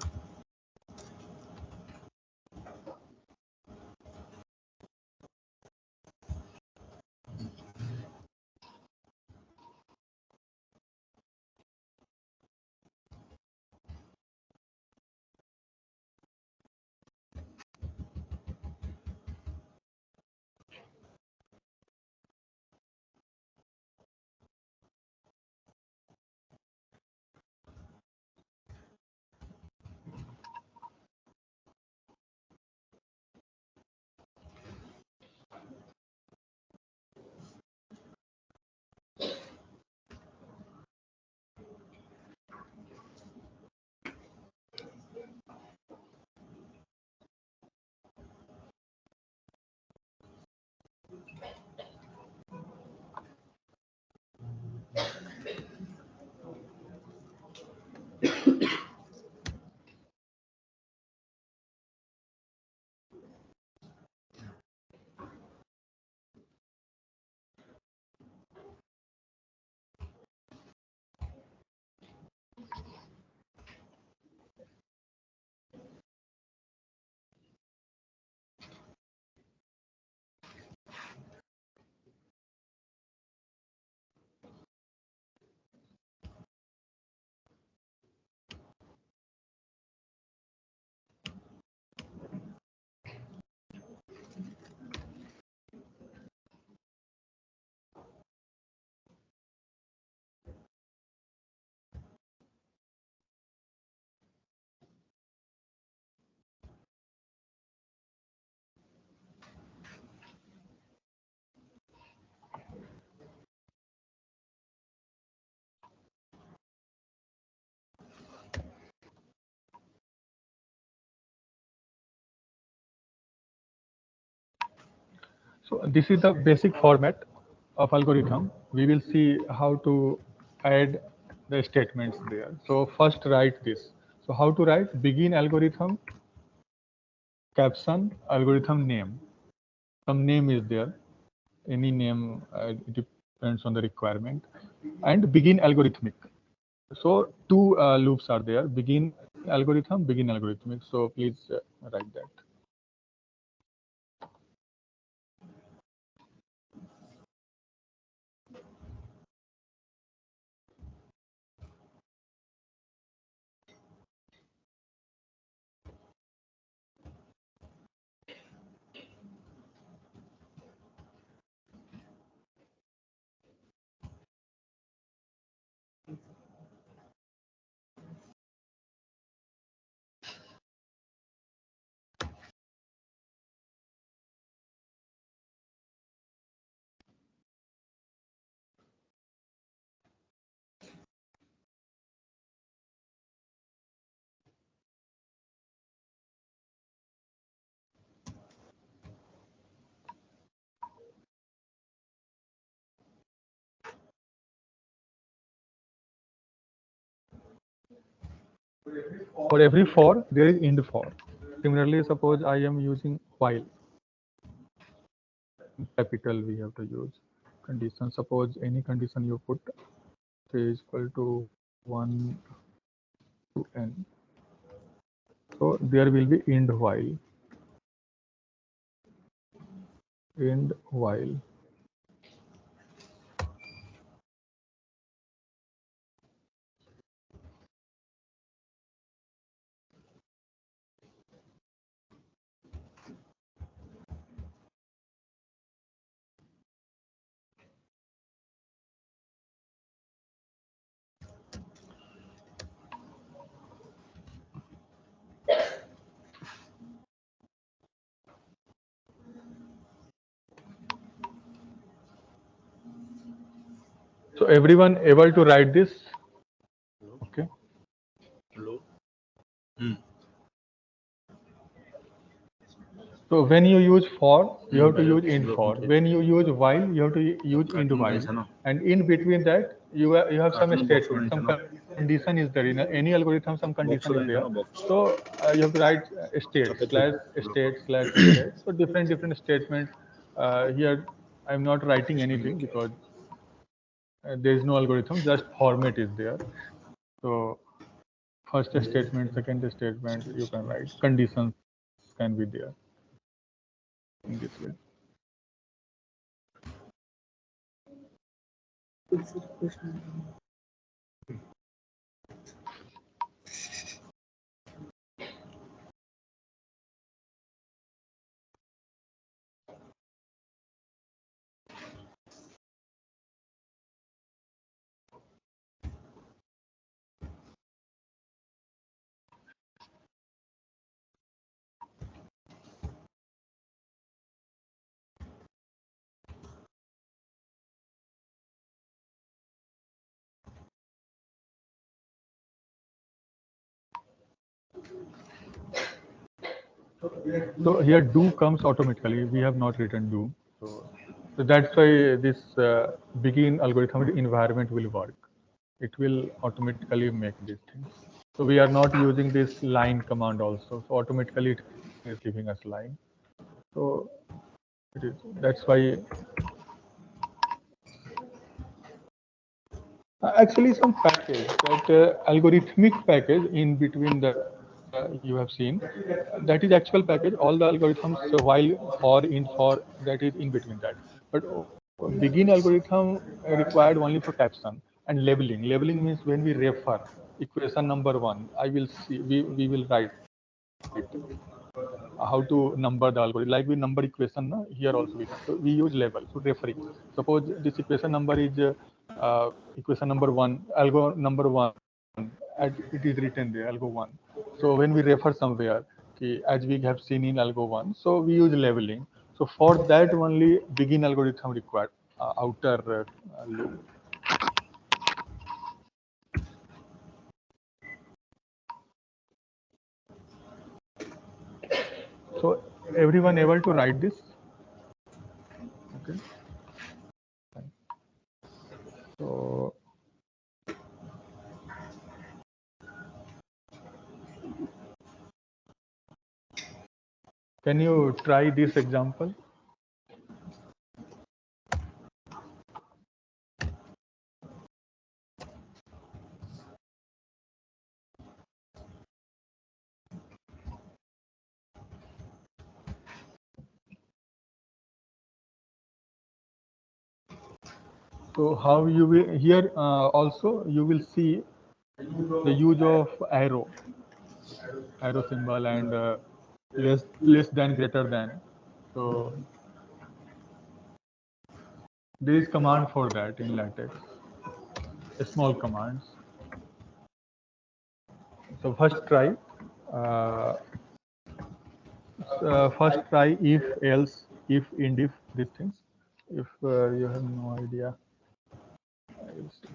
So this is the basic format of algorithm. We will see how to add the statements there. So first write this. So how to write? Begin algorithm, caption, algorithm name. Some name is there. Any name, it depends on the requirement. And begin algorithmic. So two loops are there. Begin algorithm, begin algorithmic. So please write that. For every for, there is end for. Similarly, suppose I am using while. Capital we have to use. Condition. Suppose any condition you put is equal to 1 to n. So there will be end while. End while. So everyone able to write this? Okay. Hello. So when you use for, you have to use end for. When you use while, you have to use end while. And in between that, you have some statement, some condition is there. In any algorithm, some condition is there. So you have to write state slash state slash state. So different statements. Here, I'm not writing anything because there is no algorithm. Just format is there. So first statement, second statement, you can write. Conditions can be there in this way. So here do comes automatically. We have not written do. So that's why this begin algorithm environment will work. It will automatically make these things. So we are not using this line command also. So automatically it is giving us line. So it is, that's why actually some package, that algorithmic package in between the you have seen, that is actual package. All the algorithms while for in for that is in between that. But begin algorithm required only for caption and labeling. Labeling means when we refer equation number one, I will see we will write how to number the algorithm. Like we number equation here also we use label to referring. Suppose this equation number is equation number one, algo number one, and it is written there algo one. So when we refer somewhere, as we have seen in algo one, so we use labeling. So for that only begin algorithm required outer loop. So everyone able to write this? Okay. So can you try this example? So how you will here also you will see the use of arrow symbol and less than greater than. So there is command for that in LaTeX. Small commands. So first try. First try if else if end if these things. If you have no idea, I will see.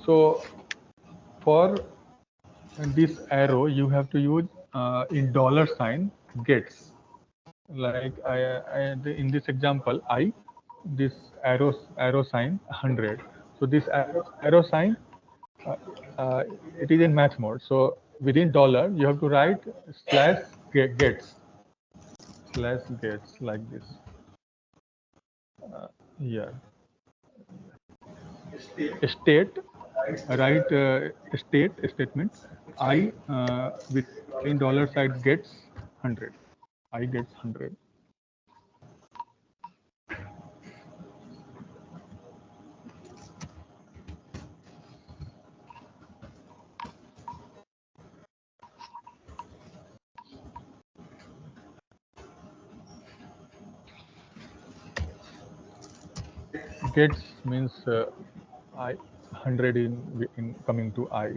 So for this arrow, you have to use in dollar sign gets. Like in this example, this arrow sign 100. So this arrow sign, uh, uh, it is in math mode. So within dollar, you have to write slash gets like this. Here, state, write statement. I within dollar sign gets 100. I gets 100. Gets means I 100 in coming to I.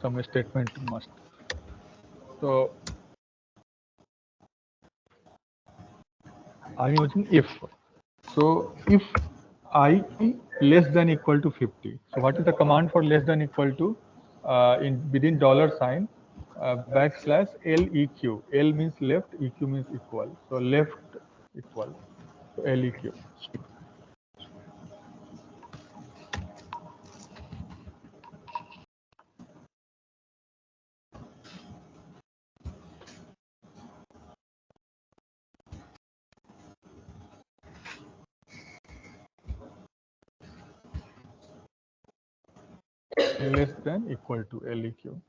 Some statement must. So I'm using if. So if I less than equal to 50. So what is the command for less than equal to? In within dollar sign backslash LEQ. L means left, EQ means equal. So left equal. So LEQ. Less than equal to LEQ.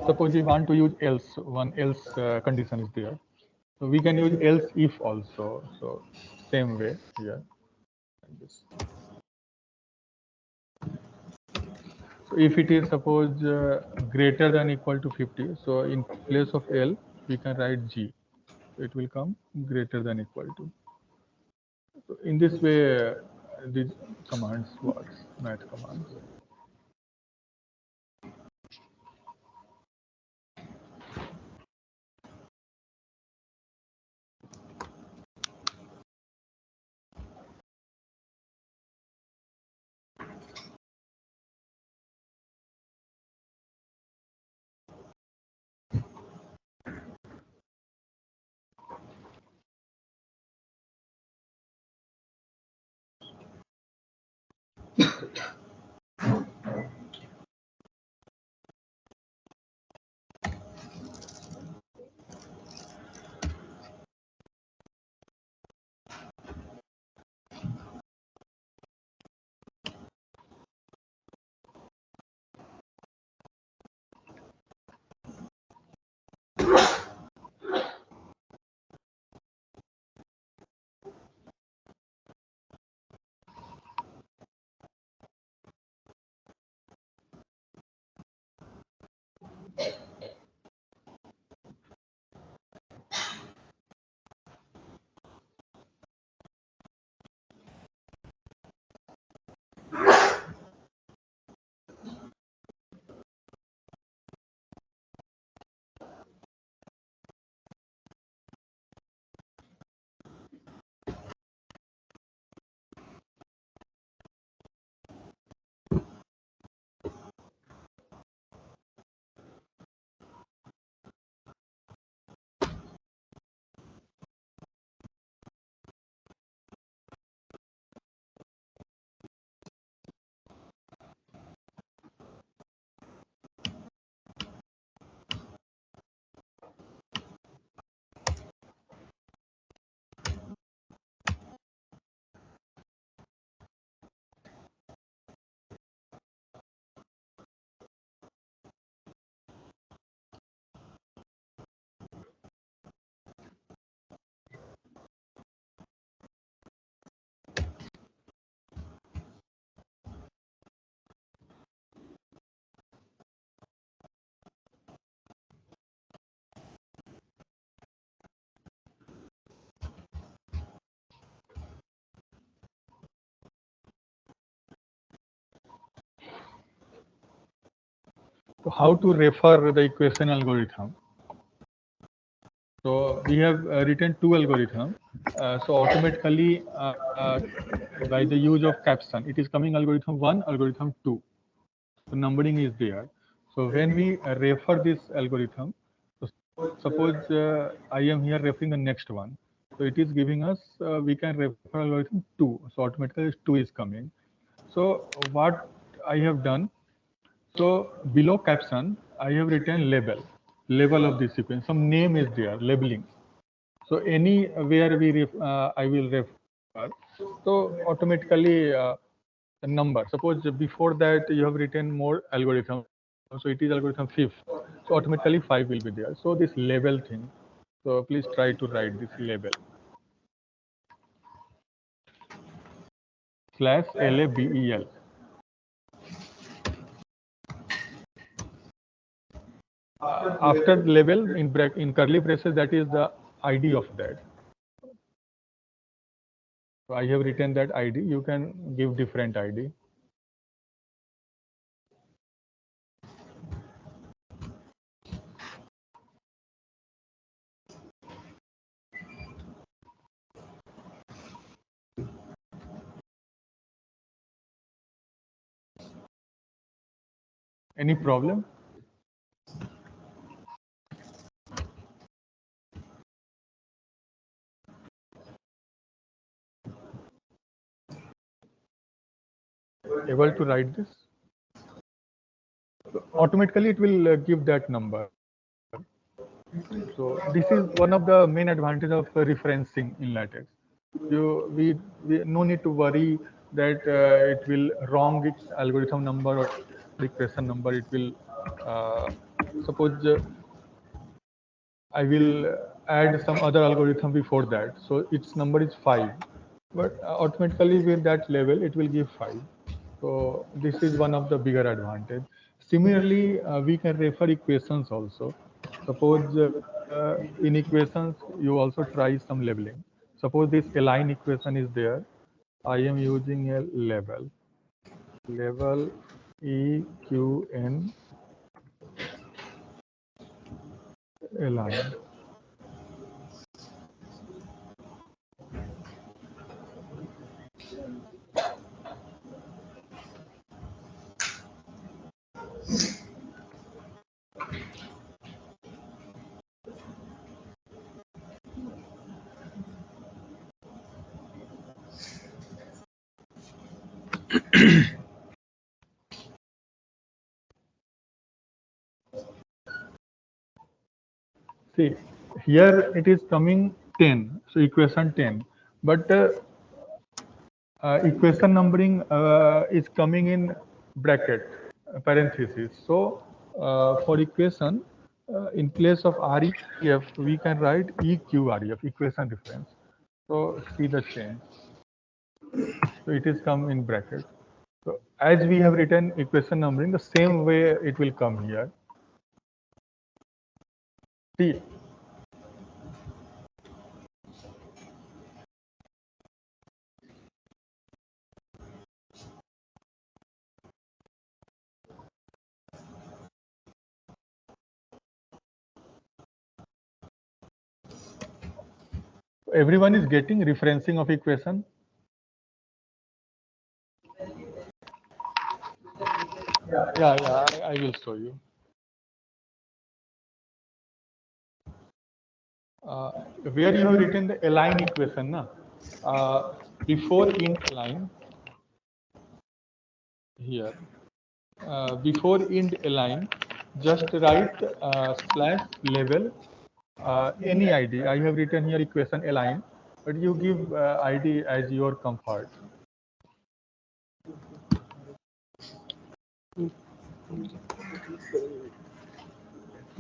Suppose we want to use else, one else condition is there. So we can use else if also. So same way here. So if it is suppose greater than equal to 50, so in place of L we can write G. So it will come greater than equal to. So in this way, these commands works, math commands. So how to refer the equation algorithm? So we have written two algorithms. So automatically by the use of caption, it is coming algorithm 1, algorithm 2. So numbering is there. So when we refer this algorithm, so suppose I am here referring the next one. So it is giving us, we can refer algorithm 2. So automatically 2 is coming. So what I have done, so below caption, I have written label of this sequence. Some name is there, labeling. So anywhere I will refer. So automatically the number. Suppose before that you have written more algorithm. So it is algorithm 5th. So automatically 5 will be there. So this label thing. So please try to write this label. /label. After the label in curly braces, that is the ID of that. So I have written that ID. You can give different ID. Any problem? Able to write this? So automatically it will give that number. So this is one of the main advantages of referencing in LaTeX. We no need to worry that it will wrong its algorithm number or equation number. It will suppose I will add some other algorithm before that. So its number is 5. but automatically with that level it will give 5. So this is one of the bigger advantage. Similarly, we can refer equations also. Suppose in equations you also try some labeling. Suppose this align equation is there. I am using a level EQN align. See, here it is coming 10, so equation 10, but equation numbering is coming in bracket, parenthesis. So for equation, in place of REF, we can write EQREF, equation reference. So see the change. So it is come in bracket. So as we have written equation numbering, the same way it will come here. See, everyone is getting referencing of equation. Yeah, I will show you. Where you have written the align equation, na? Before int align, here, before int align, just write slash level any ID. I have written here equation align, but you give ID as your comfort.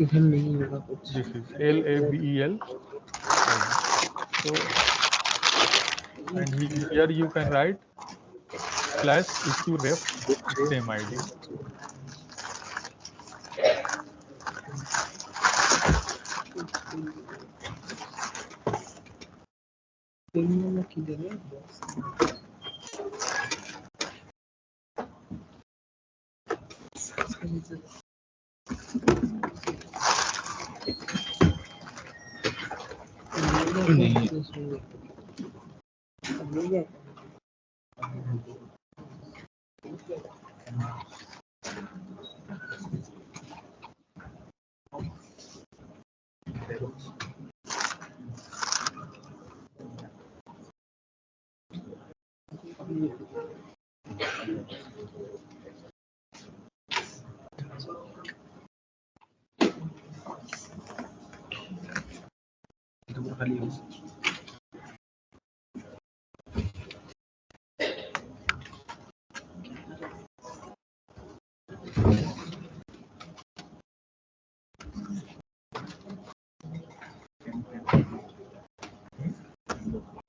इधर नहीं होगा कुछ. This is LABEL. So, and here you can write slash EQREF, same ID. में किधर है? नहीं.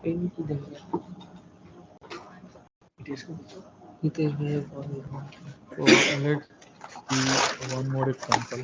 Pen किधर है? इधर है और So let's see one more example.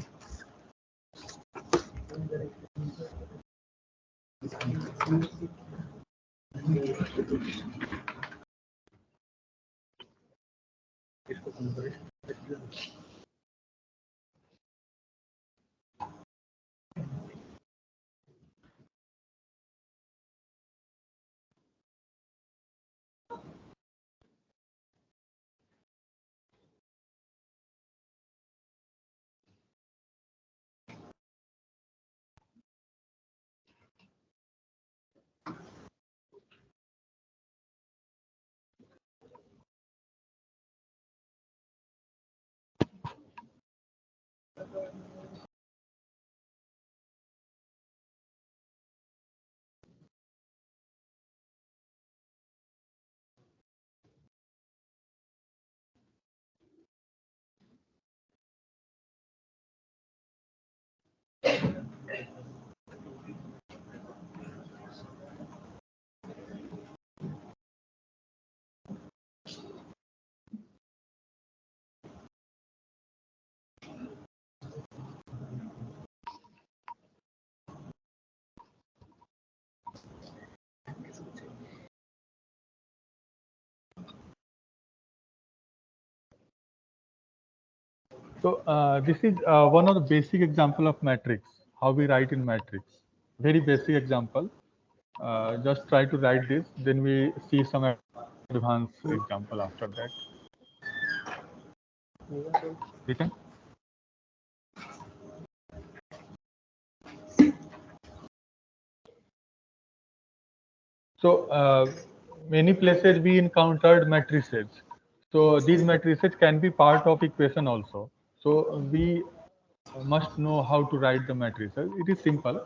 So this is one of the basic example of matrix, how we write in matrix. Very basic example. Just try to write this, then we see some advanced example after that. Written? So many places we encountered matrices. So these matrices can be part of equation also. So we must know how to write the matrices. It is simple.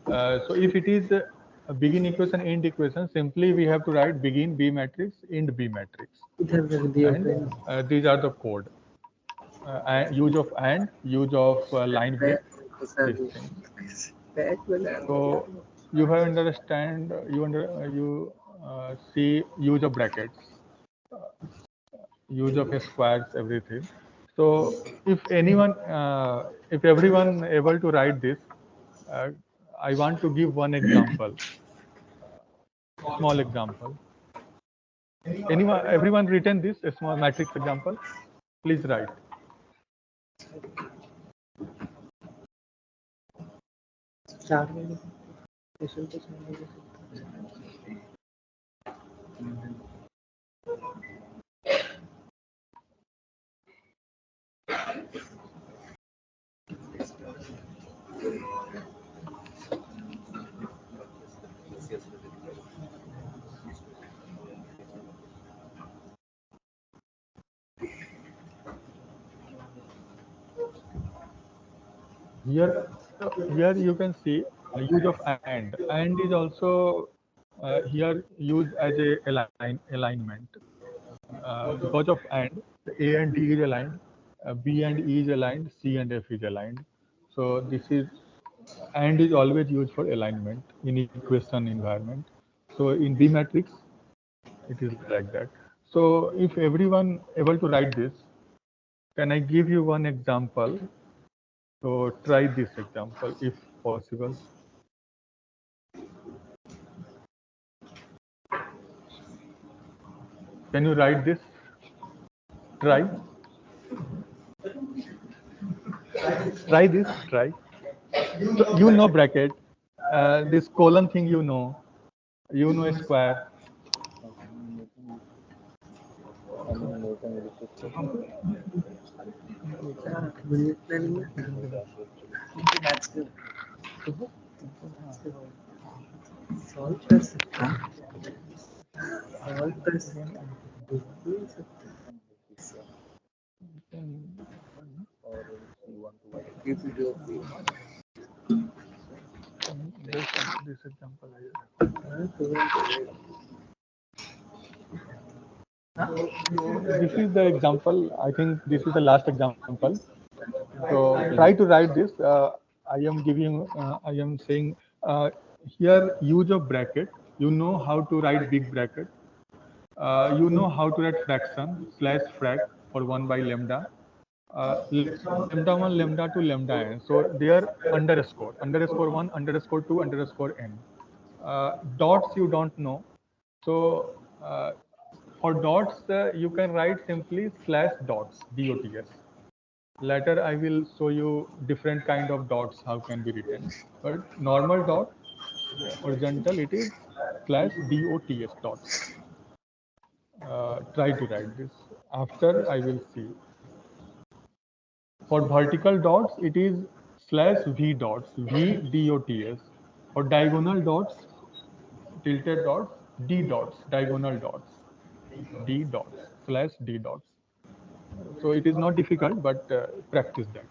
So if it is a begin equation, end equation, simply we have to write begin B matrix, end B matrix. And these are the code. Use of and, use of line break, this thing. So you have understand, you see use of brackets, use of squares, everything. So if everyone able to write this, uh, I want to give one example, small example. Everyone written this a small matrix example? Please write. Here you can see use of and. And is also here used as a alignment. Because of and, the A and D is aligned, B and E is aligned, C and F is aligned. So this is and is always used for alignment in equation environment. So in B matrix, it is like that. So if everyone able to write this, can I give you one example? So try this example if possible. Can you write this? Try. Try this. Try. So you know bracket. This colon thing you know. You know square. This example. This is the example. I think this is the last example. So try to write this. I am giving. I am saying here use of bracket. You know how to write big bracket. You know how to write fraction slash frac for 1 by lambda. Lambda 1, lambda 2, lambda n. So there underscore 1, underscore 2, underscore n. Dots you don't know. So for dots, you can write simply slash dots, dots. Later, I will show you different kind of dots, how can be written. But normal dot, horizontal, it is slash dots dots. Try to write this. After, I will see. For vertical dots, it is slash v dots, v dots. For diagonal dots, tilted dots, d dots, diagonal dots, d dots, slash d dots. So it is not difficult, but practice that.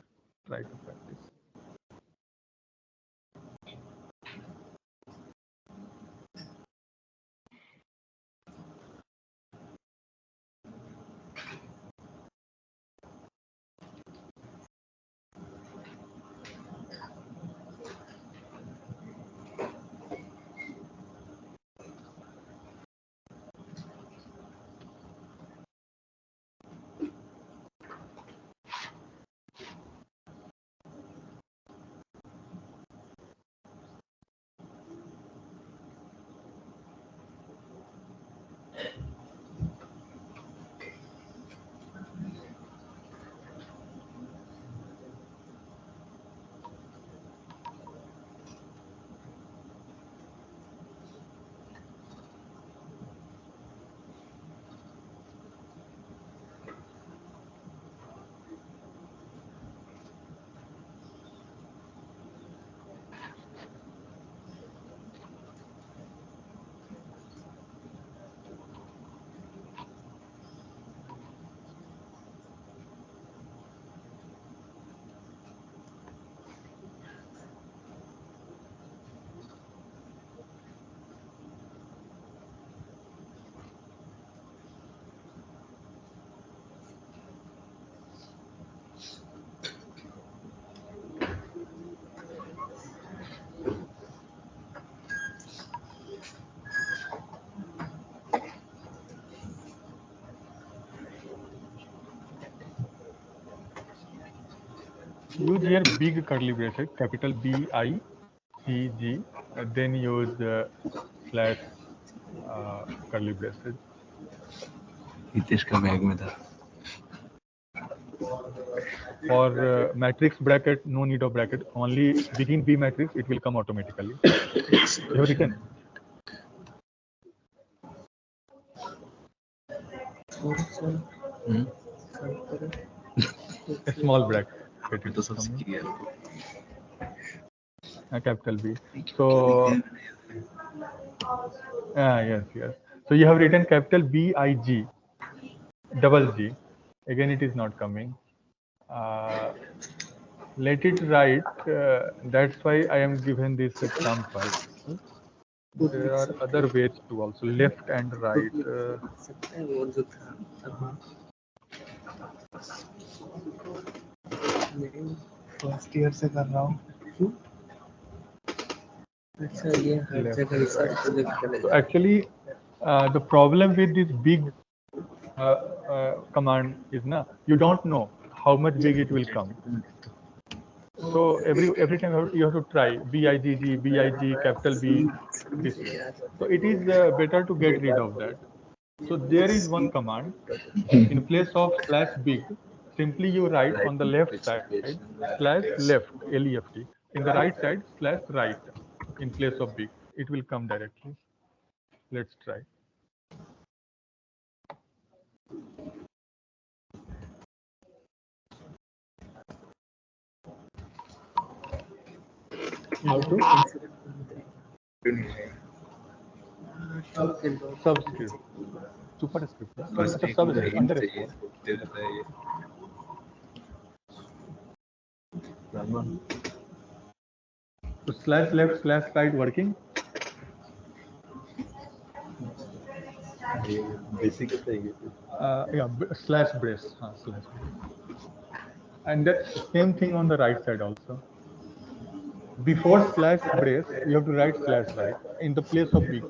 Try to practice. use here big curly braces, capital BICG, then use slash curly braces. Hitesh का bag में था. For matrix bracket, no need of bracket. Only begin B matrix, it will come automatically. You have written. A small bracket. तो सब सीख गया. Capital B. So, yes. So you have written capital BIG, double G. Again, it is not coming. Let it write. That's why I am given this example. There are other ways to also left and right. First year से कर रहा हूँ. अच्छा ये हर जगह research project चलेगा. So actually, the problem with this big command is you don't know how much big it will come. So every time you have to try BIG, capital B, this way. So it is better to get rid of that. So there is one command in place of slash big. Simply you write on the left side slash left left. In the right side slash right in place of big. It will come directly. Let's try. How to subscript, superscript, subscript, underscore. So slash left slash right working. Basic Yeah, slash brace, slash brace. And that same thing on the right side also. Before slash brace, you have to write slash right in the place of big.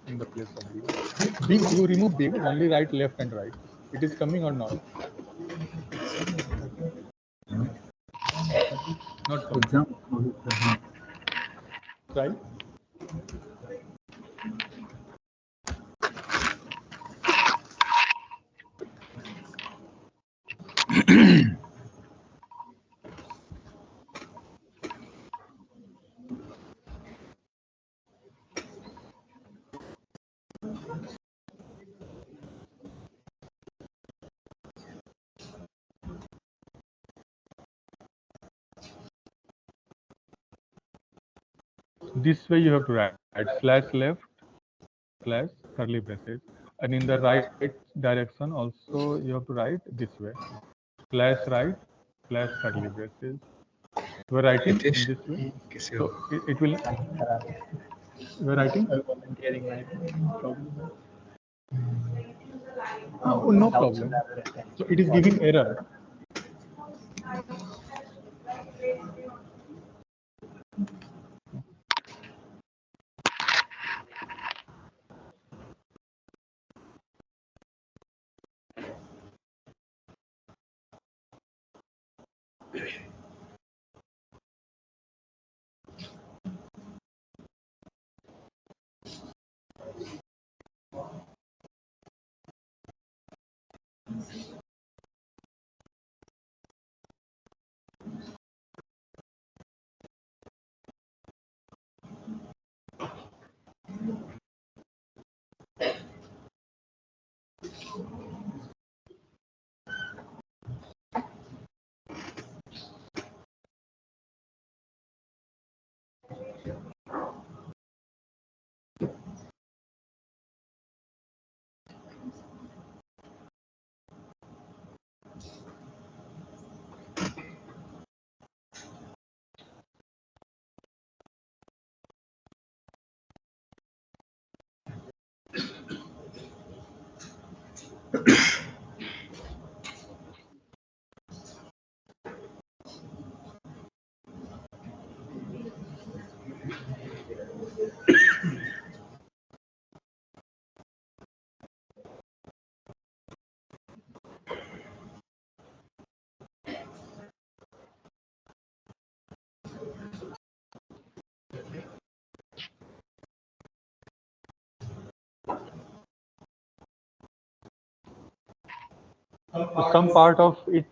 In the place of big. Big, you remove big, only write left and right. It is coming or not? Not coming. Exam Try. This way you have to write slash left slash curly braces, and in the right direction also you have to write this way slash right slash curly braces. You are writing in Hitesh this way, कैसे so हो? it will. You are writing. Oh, no problem. So it is giving error. some part of it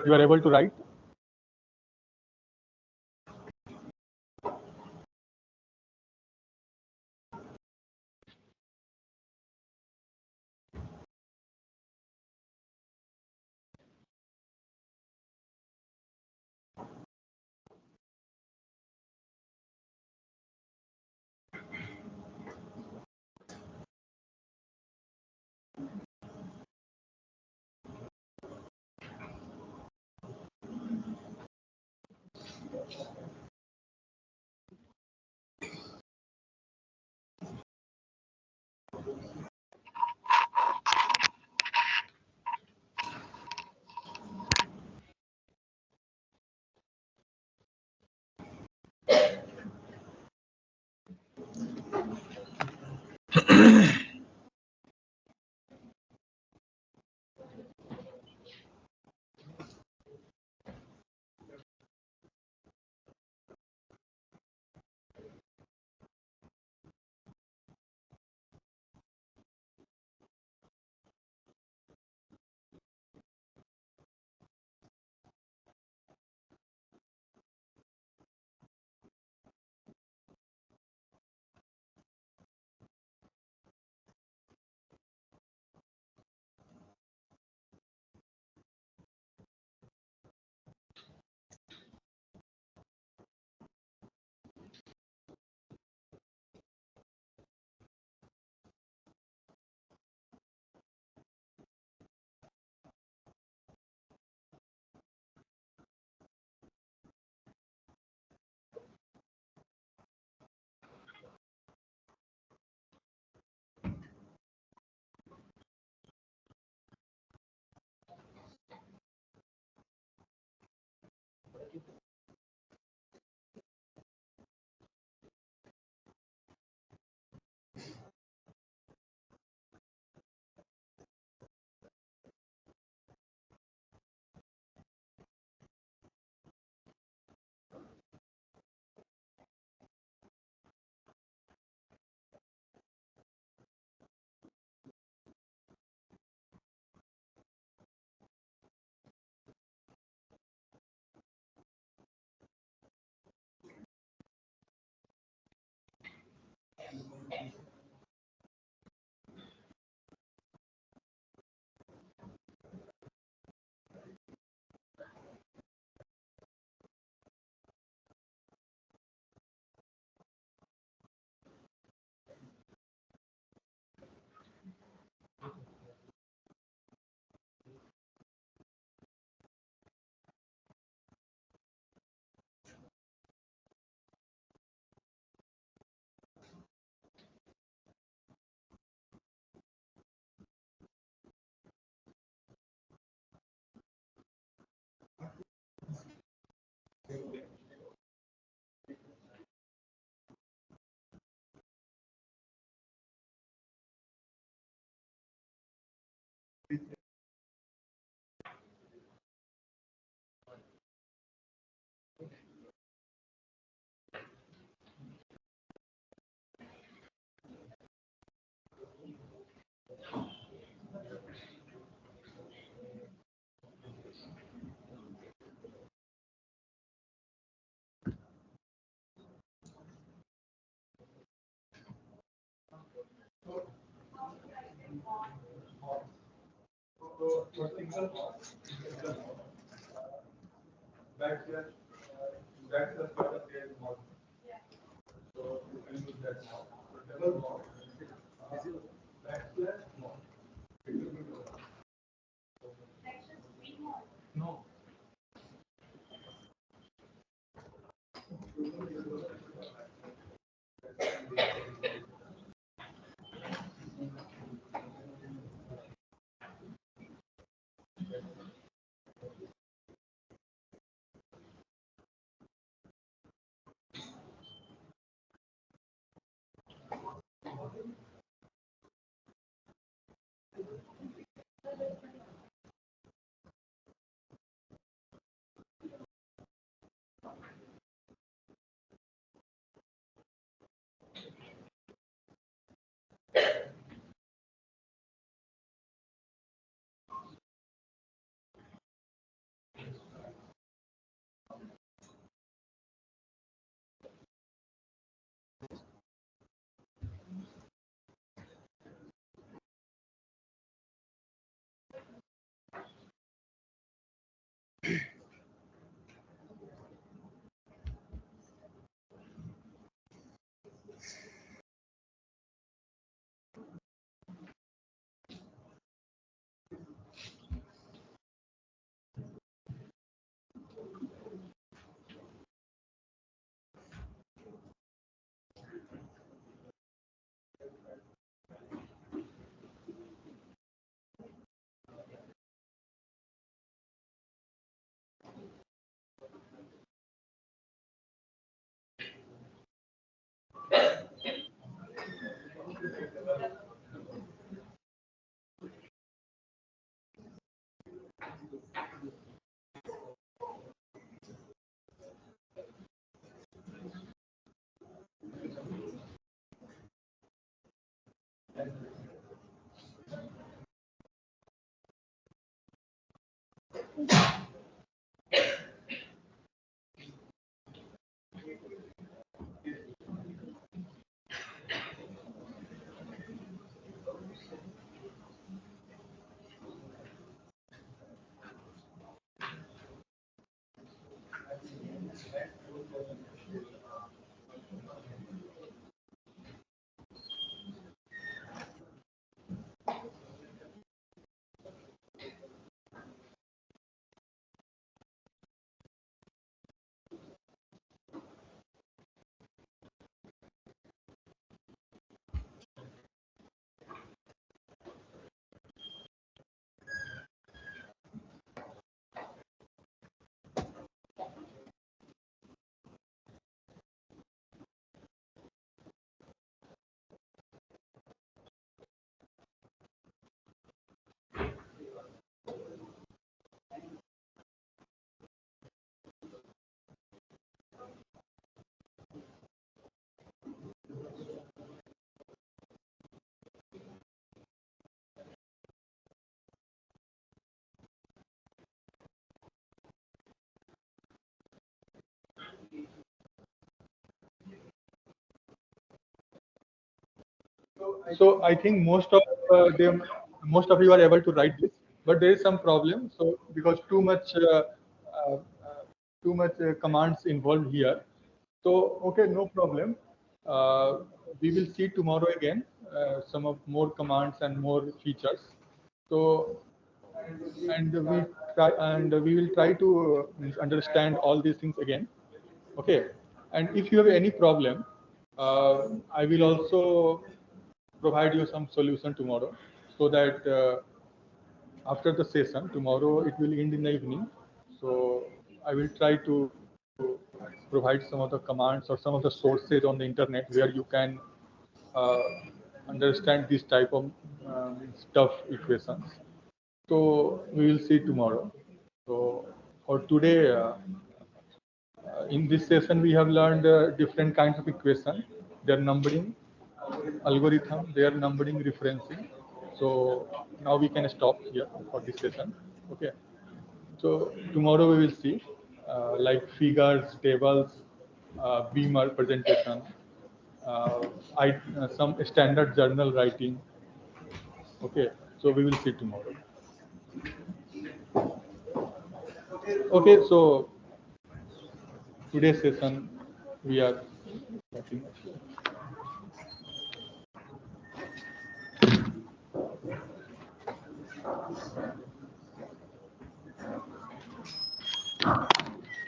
you are able to write? So I think most of you are able to write this, but there is some problem. So because uh, too much commands involved here. So okay, no problem. Uh, we will see tomorrow again some of more commands and more features. So and we will try to understand all these things again. Okay, and if you have any problem, I will also provide you some solution tomorrow, so that after the session tomorrow it will end in the evening. So I will try to provide some of the commands or some of the sources on the internet where you can uh, understand this type of stuff equations. So we will see tomorrow. So for today, in this session we have learned different kinds of equation, their numbering algorithm, their numbering referencing. So now we can stop here for this session. Okay. So tomorrow we will see like figures, tables, beamer presentation, some standard journal writing. Okay. So we will see tomorrow. Okay. So today's session we are wrapping up.